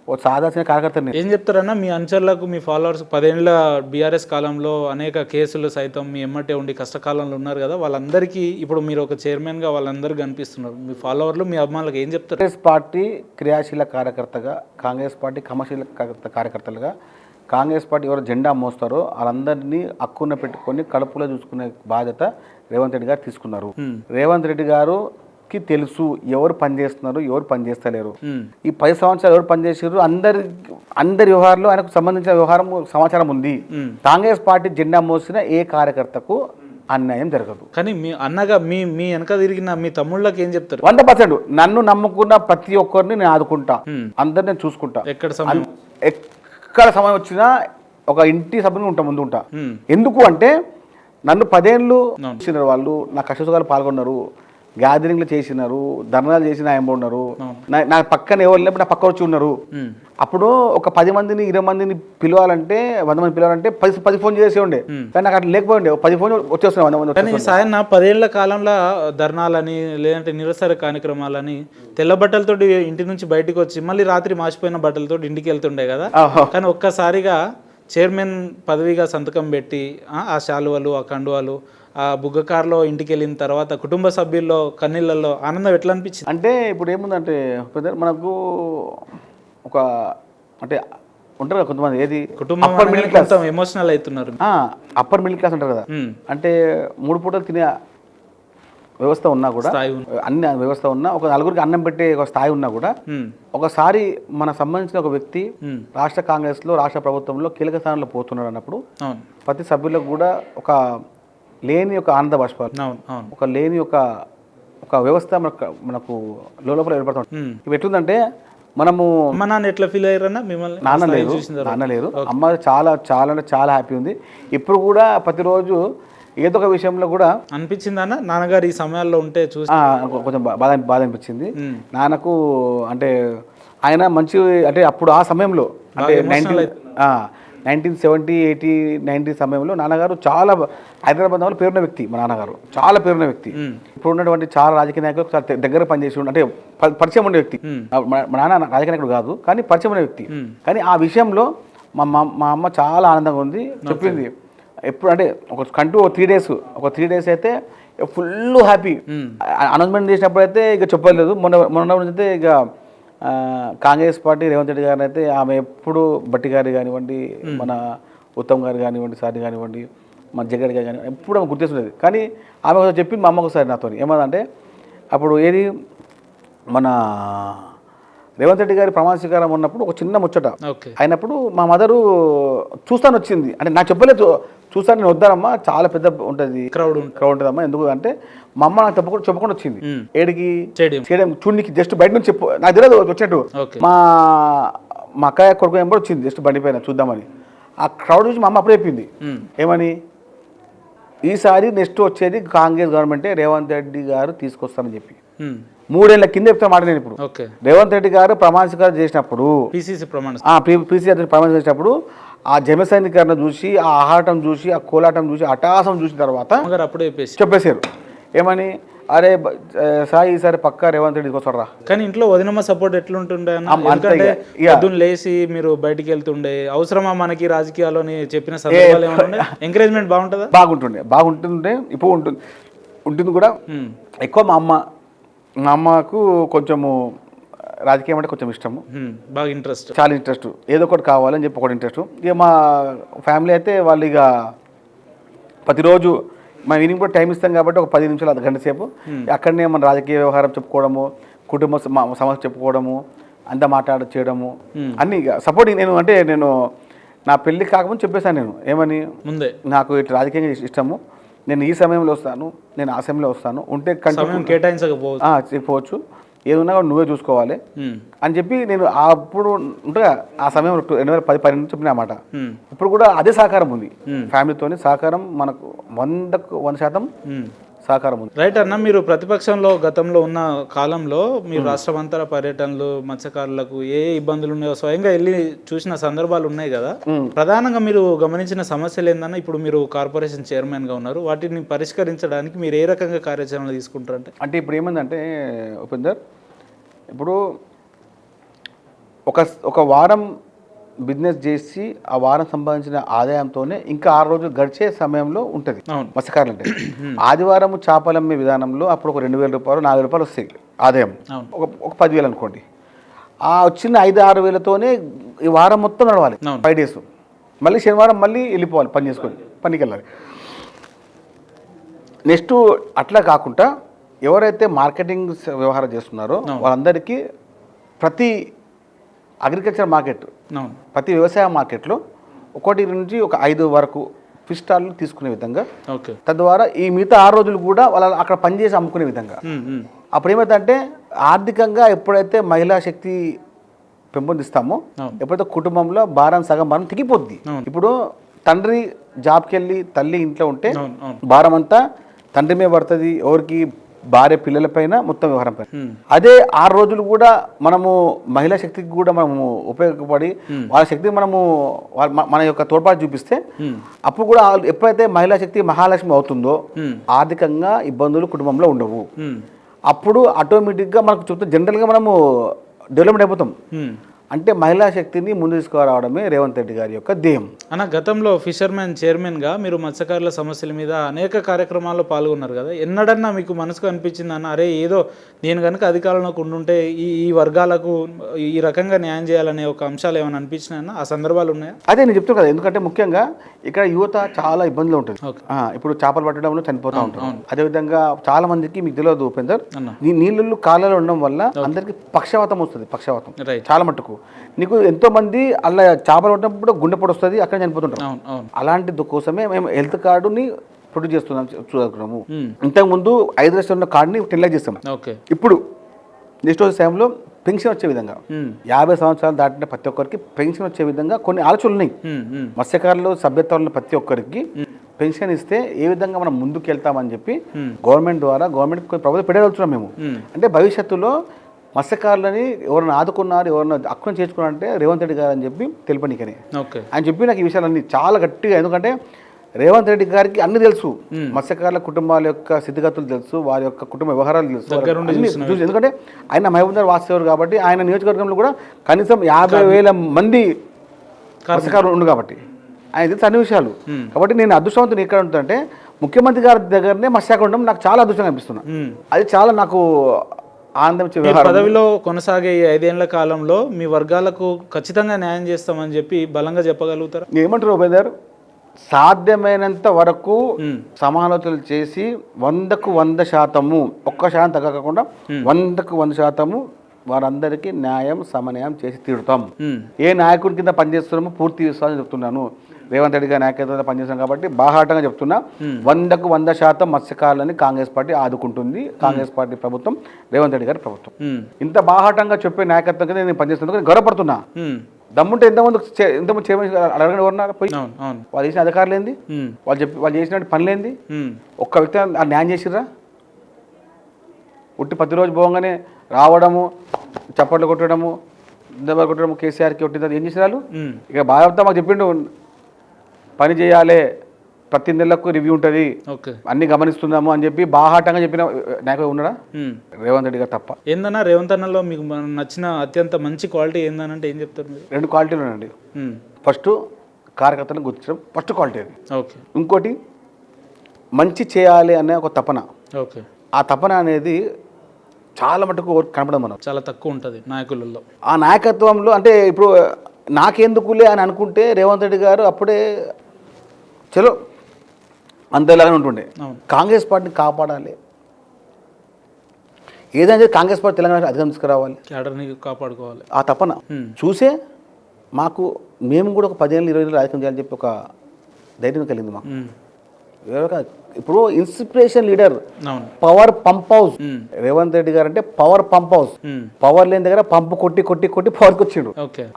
S2: ఒక సాధారణ కార్యకర్త.
S1: ఏం చెప్తారన్నా మీ అనుచరులకు, మీ ఫాలోవర్స్ 10 ఏళ్ళ బీఆర్ఎస్ కాలంలో అనేక కేసులు సైతం మీ ఎమ్మటే ఉండి కష్టకాలంలో ఉన్నారు కదా, వాళ్ళందరికీ ఇప్పుడు మీరు ఒక చైర్మన్గా వాళ్ళందరికీ కనిపిస్తున్నారు. మీ ఫాలోవర్లు, మీ అభిమానులకు ఏం చెప్తారు?
S2: కాంగ్రెస్ పార్టీ క్రియాశీల కార్యకర్తగా, కాంగ్రెస్ పార్టీ క్రమశీల కార్యకర్తలుగా కాంగ్రెస్ పార్టీ ఎవరు జెండా మోస్తారో వాళ్ళందరినీ హక్కున పెట్టుకొని కడుపులో చూసుకునే బాధ్యత రేవంత్ రెడ్డి గారు తీసుకున్నారు. రేవంత్ రెడ్డి గారుకి తెలుసు ఎవరు పనిచేస్తున్నారు, ఎవరు పనిచేస్తలేరు. ఈ 10 సంవత్సరాలు ఎవరు పనిచేసారు, అందరి వ్యవహారంలో ఆయనకు సంబంధించిన సమాచారం ఉంది. కాంగ్రెస్ పార్టీ జెండా మోసిన ఏ కార్యకర్తకు అన్యాయం జరగదు.
S1: కానీ మీ అన్నగా మీ వెనక తిరిగిన మీ తమ్ముళ్ళకి ఏం చెప్తారు?
S2: 100% నన్ను నమ్ముకున్న ప్రతి ఒక్కరిని నేను ఆదుకుంటా, అందరిని నేను చూసుకుంటా.
S1: ఎక్కడ సమయం
S2: ఎక్కడ సమయం వచ్చినా ఒక ఇంటి సభ్యుని ముందు ఉంటా. ఎందుకు అంటే నన్ను 10 ఏళ్ళు చూసినారు వాళ్ళు, నా కష్టసుఖాలు పాల్గొన్నారు, గ్యాదరింగ్లు చేసినారు, ధర్నాలు చేసిన ఆయన ఉన్నారు, నా పక్కన ఎవరు లేకపోతే నా పక్క వచ్చి ఉన్నారు. అప్పుడు ఒక 10 మందిని 20 మందిని పిలవాలంటే 100 మంది పిలవాలంటే 10 ఫోన్ చేసే ఉండే, కానీ నాకు అట్లా లేకపోయిండే. 10 ఫోన్ వచ్చేస్తున్నాయి 100 మంది.
S1: కానీ సాయన్న 10 ఏళ్ల కాలంలో ధర్నాలని లేదంటే నిరసన కార్యక్రమాలని తెల్ల బట్టలతోటి ఇంటి నుంచి బయటకు వచ్చి మళ్ళీ రాత్రి మాసిపోయిన బట్టలతో ఇంటికి వెళ్తుండే కదా. కానీ ఒక్కసారిగా చైర్మన్ పదవిగా సంతకం పెట్టి ఆ శాలువలు, ఆ కండువాలు, ఆ బుగ్గకారులో ఇంటికి వెళ్ళిన తర్వాత కుటుంబ సభ్యుల్లో కన్నీళ్ళల్లో ఆనందం ఎట్లా అనిపించింది?
S2: అంటే ఇప్పుడు ఏముందంటే మనకు ఒక అంటే ఉంటారు కదా కొంతమంది, ఏది
S1: కుటుంబం అప్పర్ మిడిల్ క్లాస్ ఎమోషనల్ అవుతున్నారు.
S2: అప్పర్ మిడిల్ క్లాస్ అంటారు కదా, అంటే 3 పూటలు తినే వ్యవస్థ ఉన్నా కూడా, అన్ని వ్యవస్థ ఉన్నా, ఒక నలుగురికి అన్నం పెట్టే ఒక స్థాయి ఉన్నా కూడా, ఒకసారి మన సంబంధించిన ఒక వ్యక్తి రాష్ట్ర కాంగ్రెస్లో రాష్ట్ర ప్రభుత్వంలో కీలక స్థానంలో పోతున్నాడు అన్నప్పుడు ప్రతి సభ్యులకు కూడా ఒక లేని ఒక ఆనంద బాష్పాలు, ఒక లేని ఒక వ్యవస్థ మనకు లోపల ఏర్పడుతుంది. ఇవి ఎట్లుందంటే మనము
S1: అమ్మ నాన్న ఎట్లా ఫీల్ అయ్యారన్నా మిమ్మల్ని?
S2: నాన్న లేరు, అమ్మ చాలా చాలా అంటే చాలా హ్యాపీ ఉంది. ఇప్పుడు కూడా ప్రతిరోజు ఏదో ఒక విషయంలో కూడా
S1: అనిపించింది అన్న నాన్నగారు ఈ సమయాల్లో ఉంటే చూసి
S2: కొంచెం బాధ అనిపించింది నాన్నకు. అంటే ఆయన మంచి అంటే అప్పుడు ఆ సమయంలో అంటే 1970, 80, 90 సమయంలో నాన్నగారు చాలా హైదరాబాద్ లో పేరున్న వ్యక్తి. మా నాన్నగారు చాలా పేరున్న వ్యక్తి. ఇప్పుడు ఉన్నటువంటి చాలా రాజకీయ నాయకులు చాలా దగ్గర పనిచేసి అంటే పరిచయం ఉండే వ్యక్తి. మా నాన్న రాజకీయ నాయకుడు కాదు, కానీ పరిచయం ఉండే వ్యక్తి. కానీ ఆ విషయంలో మా అమ్మ చాలా ఆనందంగా ఉంది, చెప్పింది. ఎప్పుడు అంటే ఒక 3 డేస్ అయితే ఫుల్ హ్యాపీ. అనౌన్స్మెంట్ చేసినప్పుడు అయితే ఇక చెప్పలేదు. మొన్న అయితే ఇక కాంగ్రెస్ పార్టీ రేవంత్ రెడ్డి గారిని అయితే ఆమె ఎప్పుడు బట్టి గారి కానివ్వండి, మన ఉత్తమ్ గారు కానివ్వండి, సారి కానివ్వండి, మన జగన్ గారు కానివ్వండి, ఎప్పుడు ఆమె గుర్తిస్తుండేది. కానీ ఆమె ఒకసారి చెప్పింది మా అమ్మకు ఒకసారి నాతో, ఏమదంటే అప్పుడు ఏది మన రేవంత్ రెడ్డి గారి ప్రమాణ స్వీకారం ఉన్నప్పుడు ఒక చిన్న ముచ్చట అయినప్పుడు మా మదరు చూస్తాను వచ్చింది. అంటే నాకు చెప్పలేదు, చూస్తాను నేను వద్దానమ్మా, చాలా పెద్ద ఉంటుంది క్రౌడ్ ఉంటుందమ్మా, ఎందుకు అంటే మా అమ్మ నాకు చెప్పకుండా వచ్చింది. ఏడికి చేయడం చూడనికి జస్ట్ బయట నుంచి నాకు తెలియదు వచ్చినట్టు. మా అక్కయ్య కొడుకు ఎంబడి వచ్చింది జస్ట్ బండి పైన చూద్దామని. ఆ క్రౌడ్ చూసి మా అమ్మ అప్పుడే చెప్పింది ఏమని, ఈసారి నెక్స్ట్ వచ్చేది కాంగ్రెస్ గవర్నమెంటే, రేవంత్ రెడ్డి గారు తీసుకొస్తానని చెప్పి. 3 ఏళ్ల కింద చెప్తా మాట నేను. ఇప్పుడు రేవంత్ రెడ్డి గారు ప్రమాణ స్వీకారం చేసినప్పుడు పీసీసీ ప్రమాణ చేసినప్పుడు ఆ జన సైనికరణ చూసి, ఆ ఆహాటం చూసి, ఆ కోలాటం చూసి, అటాసం చూసిన తర్వాత అప్పుడే చెప్పేశారు ఏమని, అరే సాయి ఈసారి పక్కా రేవంత్ రెడ్డి వస్తారా. కానీ
S1: ఇంట్లో వదినమ్మ సపోర్ట్ ఎట్లుంటుండే ఎందుకంటే పొద్దున్న లేసి మీరు బయటికి వెళ్తుండే, అవసరమా మనకి రాజకీయాల్లోని చెప్పిన సందర్భాలు ఏమన్నా ఎంకరేజ్మెంట్
S2: బాగుంటుండే ఇప్పుడు ఉంటుంది కూడా. ఎక్కువ మా అమ్మకు కొంచెము రాజకీయం అంటే కొంచెం ఇష్టము,
S1: బాగా ఇంట్రెస్ట్,
S2: చాలా ఇంట్రెస్ట్, ఏదో ఒకటి కావాలని చెప్పి ఒకటి ఇంట్రెస్ట్. ఇక మా ఫ్యామిలీ అయితే వాళ్ళు ఇక ప్రతిరోజు మా ఈవినింగ్ కూడా టైం ఇస్తాం కాబట్టి ఒక 10 నిమిషాలు 1 గంట సేపు అక్కడనే మన రాజకీయ వ్యవహారం చెప్పుకోవడము, కుటుంబ సమస్య చెప్పుకోవడము, అంతా చేయడము అన్నీ ఇక సపోర్ట్. నేను నా పెళ్లి కాకముందు చెప్పేశాను నేను ఏమని, ముందే నాకు ఇట్లా రాజకీయంగా ఇష్టము, నేను ఈ సమయంలో వస్తాను, నేను ఆ సమయంలో వస్తాను, ఉంటే కేటాయించకపోవచ్చు, ఏదన్నా కూడా నువ్వే చూసుకోవాలి అని చెప్పి నేను అప్పుడు ఉంటుందా ఆ సమయంలో 2010 నుంచి చెప్పిన మాట. ఇప్పుడు కూడా అదే సహకారం ఉంది, ఫ్యామిలీతోని సహకారం మనకు 100% సహకారం ఉంది.
S1: రైట్ అన్న, మీరు ప్రతిపక్షంలో గతంలో ఉన్న కాలంలో మీరు రాష్ట్రమంతర పర్యటనలు, మత్స్యకారులకు ఏ ఇబ్బందులు ఉన్నాయో స్వయంగా వెళ్ళి చూసిన సందర్భాలు ఉన్నాయి కదా. ప్రధానంగా మీరు గమనించిన సమస్యలు ఏందన్నా, ఇప్పుడు మీరు కార్పొరేషన్ చైర్మన్ గా ఉన్నారు, వాటిని పరిష్కరించడానికి మీరు ఏ రకంగా కార్యాచరణ తీసుకుంటారంటే?
S2: అంటే ఇప్పుడు ఏమైందంటే ఉపేందర్, ఇప్పుడు ఒక వారం బిజినెస్ చేసి ఆ వారం సంపాదించిన ఆదాయంతోనే ఇంకా 6 రోజులు గడిచే సమయంలో ఉంటుంది మత్స్యకారులు. అంటే ఆదివారం చేపలు అమ్మే విధానంలో అప్పుడు ఒక 2,000 రూపాయలు 4,000 రూపాయలు వస్తాయి ఆదాయం, ఒక 10,000 అనుకోండి. ఆ వచ్చిన 5-6 వేలతోనే ఈ వారం మొత్తం నడవాలి, 5 డేస్. మళ్ళీ శనివారం మళ్ళీ వెళ్ళిపోవాలి పని చేసుకొని పనికి వెళ్ళాలి. నెక్స్ట్ అట్లా కాకుండా ఎవరైతే మార్కెటింగ్ వ్యవహారం చేస్తున్నారో వాళ్ళందరికీ ప్రతి అగ్రికల్చర్ మార్కెట్, ప్రతి వ్యవసాయ మార్కెట్లో 1 నుంచి 5 వరకు ఫిష్ స్టాల్లు తీసుకునే విధంగా, తద్వారా ఈ మిగతా 6 రోజులు కూడా వాళ్ళు అక్కడ పనిచేసి అమ్ముకునే విధంగా. అప్పుడు ఏమైందంటే ఆర్థికంగా ఎప్పుడైతే మహిళా శక్తి పెంపొందిస్తామో, ఎప్పుడైతే కుటుంబంలో సగం భారం తెగిపోద్ది. ఇప్పుడు తండ్రి జాబ్కి వెళ్ళి తల్లి ఇంట్లో ఉంటే భారం అంతా తండ్రి మీద పడుతుంది, ఎవరికి భార్య పిల్లల పైన, మొత్తం వ్యవహారం పైన. అదే 6 రోజులు కూడా మనము మహిళా శక్తికి కూడా మనము ఉపయోగపడి వాళ్ళ శక్తిని మనము మన యొక్క తోడ్పాటు చూపిస్తే అప్పుడు కూడా ఎప్పుడైతే మహిళా శక్తి మహాలక్ష్మి అవుతుందో ఆర్థికంగా ఇబ్బందులు కుటుంబంలో ఉండవు. అప్పుడు ఆటోమేటిక్గా మనకు చూస్తే జనరల్గా మనము డెవలప్మెంట్ అయిపోతాం. అంటే మహిళా శక్తిని ముందు తీసుకురావడమే రేవంత్ రెడ్డి గారి యొక్క ధ్యేయం.
S1: అన్న, గతంలో ఫిషర్మెన్ చైర్మన్గా మీరు మత్స్యకారుల సమస్యల మీద అనేక కార్యక్రమాల్లో పాల్గొన్నారు కదా, ఎన్నడన్నా మీకు మనసుకు అనిపించింది అన్న, అరే ఏదో నేను కనుక అధికారంలోకి ఉండుంటే ఈ వర్గాలకు ఈ రకంగా న్యాయం చేయాలనే ఒక అంశాలు ఏమైనా అనిపించినాయన్న? ఆ సందర్భాలు ఉన్నాయా?
S2: అదే నేను చెప్తాను కదా, ఎందుకంటే ముఖ్యంగా ఇక్కడ యువత చాలా ఇబ్బందులు ఉంటుంది. ఇప్పుడు చేపలు పట్టడంలో చనిపోతూ ఉంటారు. అదేవిధంగా చాలా మందికి మీకు తెలియదు ఉపేందర్, ఈ నీళ్ళు కాళ్ళలో ఉండడం వల్ల అందరికి పక్షవాతం వస్తుంది. పక్షవాతం చాలా మట్టుకు నీకు ఎంతో మంది అలా చేపలు పట్టినప్పుడు గుండెపోటు వస్తుంది, అక్కడ చనిపోతుంటారు. అలాంటి కోసమే మేము హెల్త్ కార్డుని ప్రొడ్యూస్ చూస్తున్నాము. ఇంతకుముందు 5 లక్షల ఉన్న కార్డుని 10 లాక్స్ చేస్తాం. ఇప్పుడు నెక్స్ట్ టైంలో పెన్షన్ వచ్చే విధంగా 50 సంవత్సరాలు దాటిన ప్రతి ఒక్కరికి పెన్షన్ వచ్చే విధంగా కొన్ని ఆలోచనలు ఉన్నాయి. మత్స్యకారులు సభ్యత్వంలో ప్రతి ఒక్కరికి పెన్షన్ ఇస్తే ఏ విధంగా మనం ముందుకు వెళ్తామని చెప్పి గవర్నమెంట్ ద్వారా ప్రభుత్వం పెట్టగలుగుతున్నాం మేము. అంటే భవిష్యత్తులో మత్స్యకారులని ఎవరైనా ఆదుకున్నారు, ఎవరైనా హక్కును చేర్చుకున్నారంటే రేవంత్ రెడ్డి గారు అని చెప్పి తెలుపనికని ఆయన చెప్పి నాకు ఈ విషయాలన్నీ చాలా గట్టిగా. ఎందుకంటే రేవంత్ రెడ్డి గారికి అన్ని తెలుసు, మత్స్యకారుల కుటుంబాల యొక్క స్థితిగతులు తెలుసు, వారి యొక్క కుటుంబ వ్యవహారాలు తెలుసు. ఎందుకంటే ఆయన మహబూబ్నగర్ వాస్తవారు కాబట్టి ఆయన నియోజకవర్గంలో కూడా కనీసం 50,000 మంది మత్స్యకారులు ఉండు కాబట్టి ఆయన తెలుసు అన్ని విషయాలు. కాబట్టి నేను అదృష్టవంతుని ఎక్కడ ఉంటుందంటే ముఖ్యమంత్రి గారి దగ్గరనే మత్స్యకారు ఉండడం నాకు చాలా అదృష్టంగా అనిపిస్తున్నా. అది చాలా నాకు ఆనందం.
S1: పదవిలో కొనసాగే 5 ఏళ్ల కాలంలో మీ వర్గాలకు ఖచ్చితంగా న్యాయం చేస్తామని చెప్పి బలంగా చెప్పగలుగుతారా?
S2: ఏమంటారు ఉపేందర్, సాధ్యమైనంత వరకు సమాలోచనలు చేసి 100కు 100%, 1% తగ్గకుండా 100కు 100% వారందరికీ న్యాయం సమన్యాయం చేసి తీరుతాం. ఏ నాయకుడి కింద పనిచేస్తున్నామో పూర్తి విశ్వాసం చెప్తున్నాను. రేవంత్ రెడ్డి గారి నాయకత్వంలో పనిచేస్తాం కాబట్టి బాహాటంగా చెప్తున్నా, 100కు 100% మత్స్యకారులని కాంగ్రెస్ పార్టీ ఆదుకుంటుంది. కాంగ్రెస్ పార్టీ ప్రభుత్వం, రేవంత్ రెడ్డి గారి ప్రభుత్వం. ఇంత బాహాటంగా చెప్పే నాయకత్వం కింద నేను పనిచేస్తున్నాను, గౌరవపడుతున్నా. దమ్ముంటే ఎంతమంది చేయమని అడగండి, ఎవరున్నారు పోయి? వాళ్ళు చేసిన అధికారులు ఏంది, వాళ్ళు చేసిన పనులేంది? ఒక్క వ్యక్తి న్యాయం చేసిర్రా? ఉట్టి ప్రతిరోజు పోగానే రావడము, చప్పట్లు కొట్టడము, దెబ్బలు కొట్టడము, కేసీఆర్కి కొట్టింది ఏం చేసిరాలు? ఇక బాగా మాకు చెప్పిండు, పని చేయాలి, ప్రతి నెలకు రివ్యూ ఉంటుంది, అన్ని గమనిస్తున్నాము అని చెప్పి బాహాటంగా చెప్పిన నాయకుడు ఉన్నాడా? రేవంత్ రెడ్డి గారు తప్ప.
S1: ఏందన్నా రేవంత్ అన్నలో మీకు నచ్చిన అత్యంత మంచి క్వాలిటీ ఏందనంటే ఏం చెప్తారు మీరు?
S2: 2 క్వాలిటీలు ఉన్నాయండి. ఫస్ట్ కార్యకర్తలను గుర్తించడం, ఫస్ట్ క్వాలిటీ అది. ఇంకోటి మంచి చేయాలి అనే ఒక తపన. ఆ తపన అనేది చాలా మటుకు కనపడడం మనం
S1: చాలా తక్కువ ఉంటుంది నాయకులలో.
S2: ఆ నాయకత్వంలో అంటే ఇప్పుడు నాకెందుకులే అని అనుకుంటే రేవంత్ రెడ్డి గారు అప్పుడే చలో అంతేలాగానే ఉంటుండే. కాంగ్రెస్ పార్టీని కాపాడాలి, ఏదైనా కాంగ్రెస్ పార్టీ తెలంగాణ అధికారం తీసుకురావాలి,
S1: కాపాడుకోవాలి,
S2: ఆ తపన చూసే మాకు మేము కూడా ఒక 10 ఏళ్ళు 20 ఏళ్ళు రాజకీయం చేయాలని చెప్పి ఒక ధైర్యం కలిగింది మాకు. ఇప్పుడు inspiration leader, power pump house Revanth Reddy గారు అంటే పవర్ పంప్ హౌస్. పవర్ లేని దగ్గర పంపు కొట్టి కొట్టి కొట్టి పవర్కి వచ్చిండు.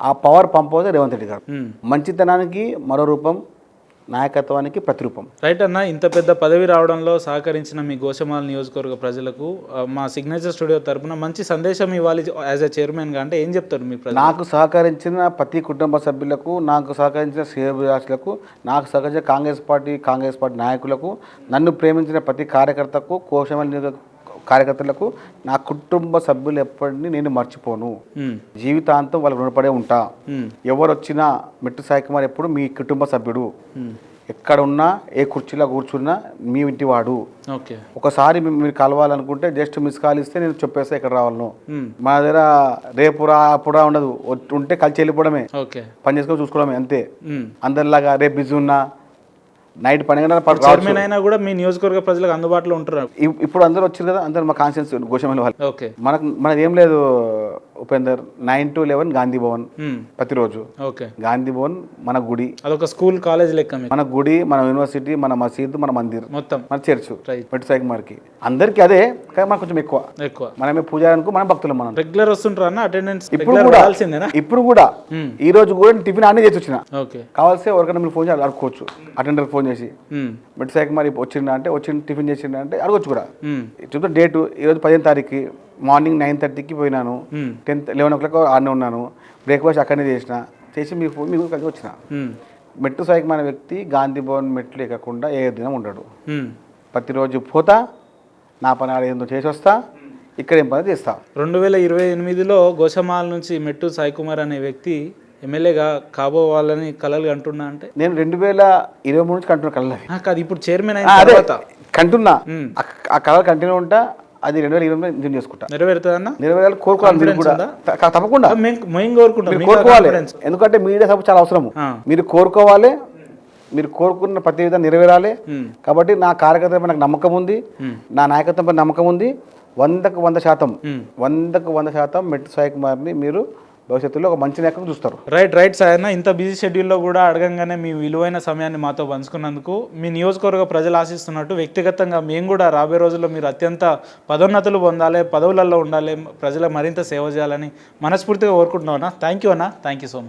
S2: ఆ power pump house Revanth Reddy గారు. మంచితనానికి మరో రూపం, నాయకత్వానికి ప్రతిరూపం.
S1: రైట్ అన్న, ఇంత పెద్ద పదవి రావడంలో సహకరించిన మీ గోషమాల నియోజకవర్గ ప్రజలకు మా సిగ్నేచర్ స్టూడియో తరపున మంచి సందేశం ఇవ్వాలి యాజ్ ఎ చైర్మన్గా అంటే ఏం చెప్తారు మీ ప్రజలు?
S2: నాకు సహకరించిన ప్రతి కుటుంబ సభ్యులకు, నాకు సహకరించిన శ్రేయోభిలాషులకు, నాకు సహకరించిన కాంగ్రెస్ పార్టీ నాయకులకు, నన్ను ప్రేమించిన ప్రతి కార్యకర్తకు, గోషమాల కార్యకర్తలకు, నా కుటుంబ సభ్యులు ఎప్పటినీ నేను మర్చిపోను. జీవితాంతం వాళ్ళకి రుణపడే ఉంటా. ఎవరు వచ్చినా మెట్టు సాయి కుమార్ ఎప్పుడు మీ కుటుంబ సభ్యుడు. ఎక్కడ ఉన్నా ఏ కుర్చీలో కూర్చున్నా మీ ఇంటి వాడు.
S1: ఓకే.
S2: ఒకసారి మీరు కలవాలనుకుంటే జస్ట్ మిస్ కాల్ ఇస్తే నేను చెప్పేస్తా ఎక్కడ రావాలను. మా దగ్గర రేపు రా అప్పుడు ఉండదు, ఉంటే కలిసి వెళ్ళిపోవడమే,
S1: ఓకే,
S2: పని చేసుకొని చూసుకోవడమే అంతే. అందరిలాగా రేపు బిజీ ఉన్నా నైట్ 12
S1: చైర్మన్ అయినా కూడా మీ నియోజకవర్గ ప్రజలకు అందుబాటులో ఉంటారు.
S2: ఇప్పుడు అందరూ వచ్చారు కదా, అందరు మా కాన్షియన్స్ గోషమల్లి వాళ్ళు.
S1: ఓకే.
S2: మనది ఏం లేదు ఉపేందర్, 9 to 11 గాంధీ భవన్ ప్రతిరోజు.
S1: ఓకే.
S2: గాంధీ భవన్ మన గుడి,
S1: అదొక స్కూల్ కాలేజ్ లెక్క మీకు.
S2: మన గుడి, మన యూనివర్సిటీ, మన మసీద్, మన మందిర్,
S1: మొత్తం
S2: మన చర్చ్,
S1: రైట్.
S2: మెట్టు సాయికుమార్కి అందరికీ అదే, కానీ మనకు కొంచెం ఎక్కువ. మనమే పూజారనుకో, మనం భక్తులు. మనం
S1: రెగ్యులర్ వస్తుంటారా అన్న అటెండెన్స్?
S2: ఇప్పుడు కూడా ఈ రోజు కూడా టిఫిన్ అన్నీ చేసి వచ్చిన.
S1: ఓకే.
S2: కావాల్సి ఎవరికైనా మీరు ఫోన్ చేసి అడుకోవచ్చు, అటెండర్ ఫోన్ చేసి మెట్టు సాయికుమార్ వచ్చిండ అంటే, వచ్చిన టిఫిన్ చేసిండ అంటే అడగొచ్చు కూడా. చెప్తా డేటు, ఈరోజు 15వ తారీఖు మార్నింగ్ 9:30కి పోయినాను, 11 o'clock ఆడనే ఉన్నాను, బ్రేక్ఫాస్ట్ అక్కడనే చేసి మీకు కలిసి వచ్చిన. మెట్టు సాయికుమార్ వ్యక్తి గాంధీ భవన్ మెట్లు ఎక్కకుండా ఏ దినం ఉండడు. ప్రతిరోజు పోతా, నా పని ఆడ ఏందో చేసి వస్తా, ఇక్కడ ఏం పని చేస్తా.
S1: 2028లో గోషమాల నుంచి మెట్టు సాయికుమార్ అనే వ్యక్తి ఎమ్మెల్యేగా కాబోవాలని కలలు కంటున్నా అంటే?
S2: నేను 2023 నుంచి కంటున్నా కలలు.
S1: కాదు, ఇప్పుడు చైర్మన్ అయిన తర్వాత
S2: కంటున్నా, ఆ కలలు కంటిన్యూ ఉంటా. అది 2020 నిజం చేసుకుంటా.
S1: నెరవేరుతుందన్న?
S2: నెరవేరాలి, కోరుకోవాలి మీరు కూడా. తప్పకుండా కోరుకోవాలి, ఎందుకంటే మీడియా సపోర్ట్ చాలా అవసరము. మీరు కోరుకోవాలి, మీరు కోరుకున్న ప్రతి విధంగా నెరవేరాలి. కాబట్టి నా కార్యకర్తలపై నాకు నమ్మకం ఉంది, నా నాయకత్వంపై నమ్మకం ఉంది. 100కు 100% మెట్టు సాయికుమార్ని మీరు భవిష్యత్తులో ఒక మంచి నాయకుడు చూస్తారు.
S1: రైట్ సాయన్న, ఇంత బిజీ షెడ్యూల్లో కూడా అడగంగానే మీ విలువైన సమయాన్ని మాతో పంచుకున్నందుకు మీ నియోజకవర్గ ప్రజలు ఆశిస్తున్నట్టు వ్యక్తిగతంగా మేము కూడా రాబోయే రోజుల్లో మీరు అత్యంత పదోన్నతులు పొందాలి, పదవులలో ఉండాలి, ప్రజలకు మరింత సేవ చేయాలని మనస్ఫూర్తిగా కోరుకుంటున్నాం అన్న. థ్యాంక్ యూ అన్న, థ్యాంక్ యూ సో మచ్.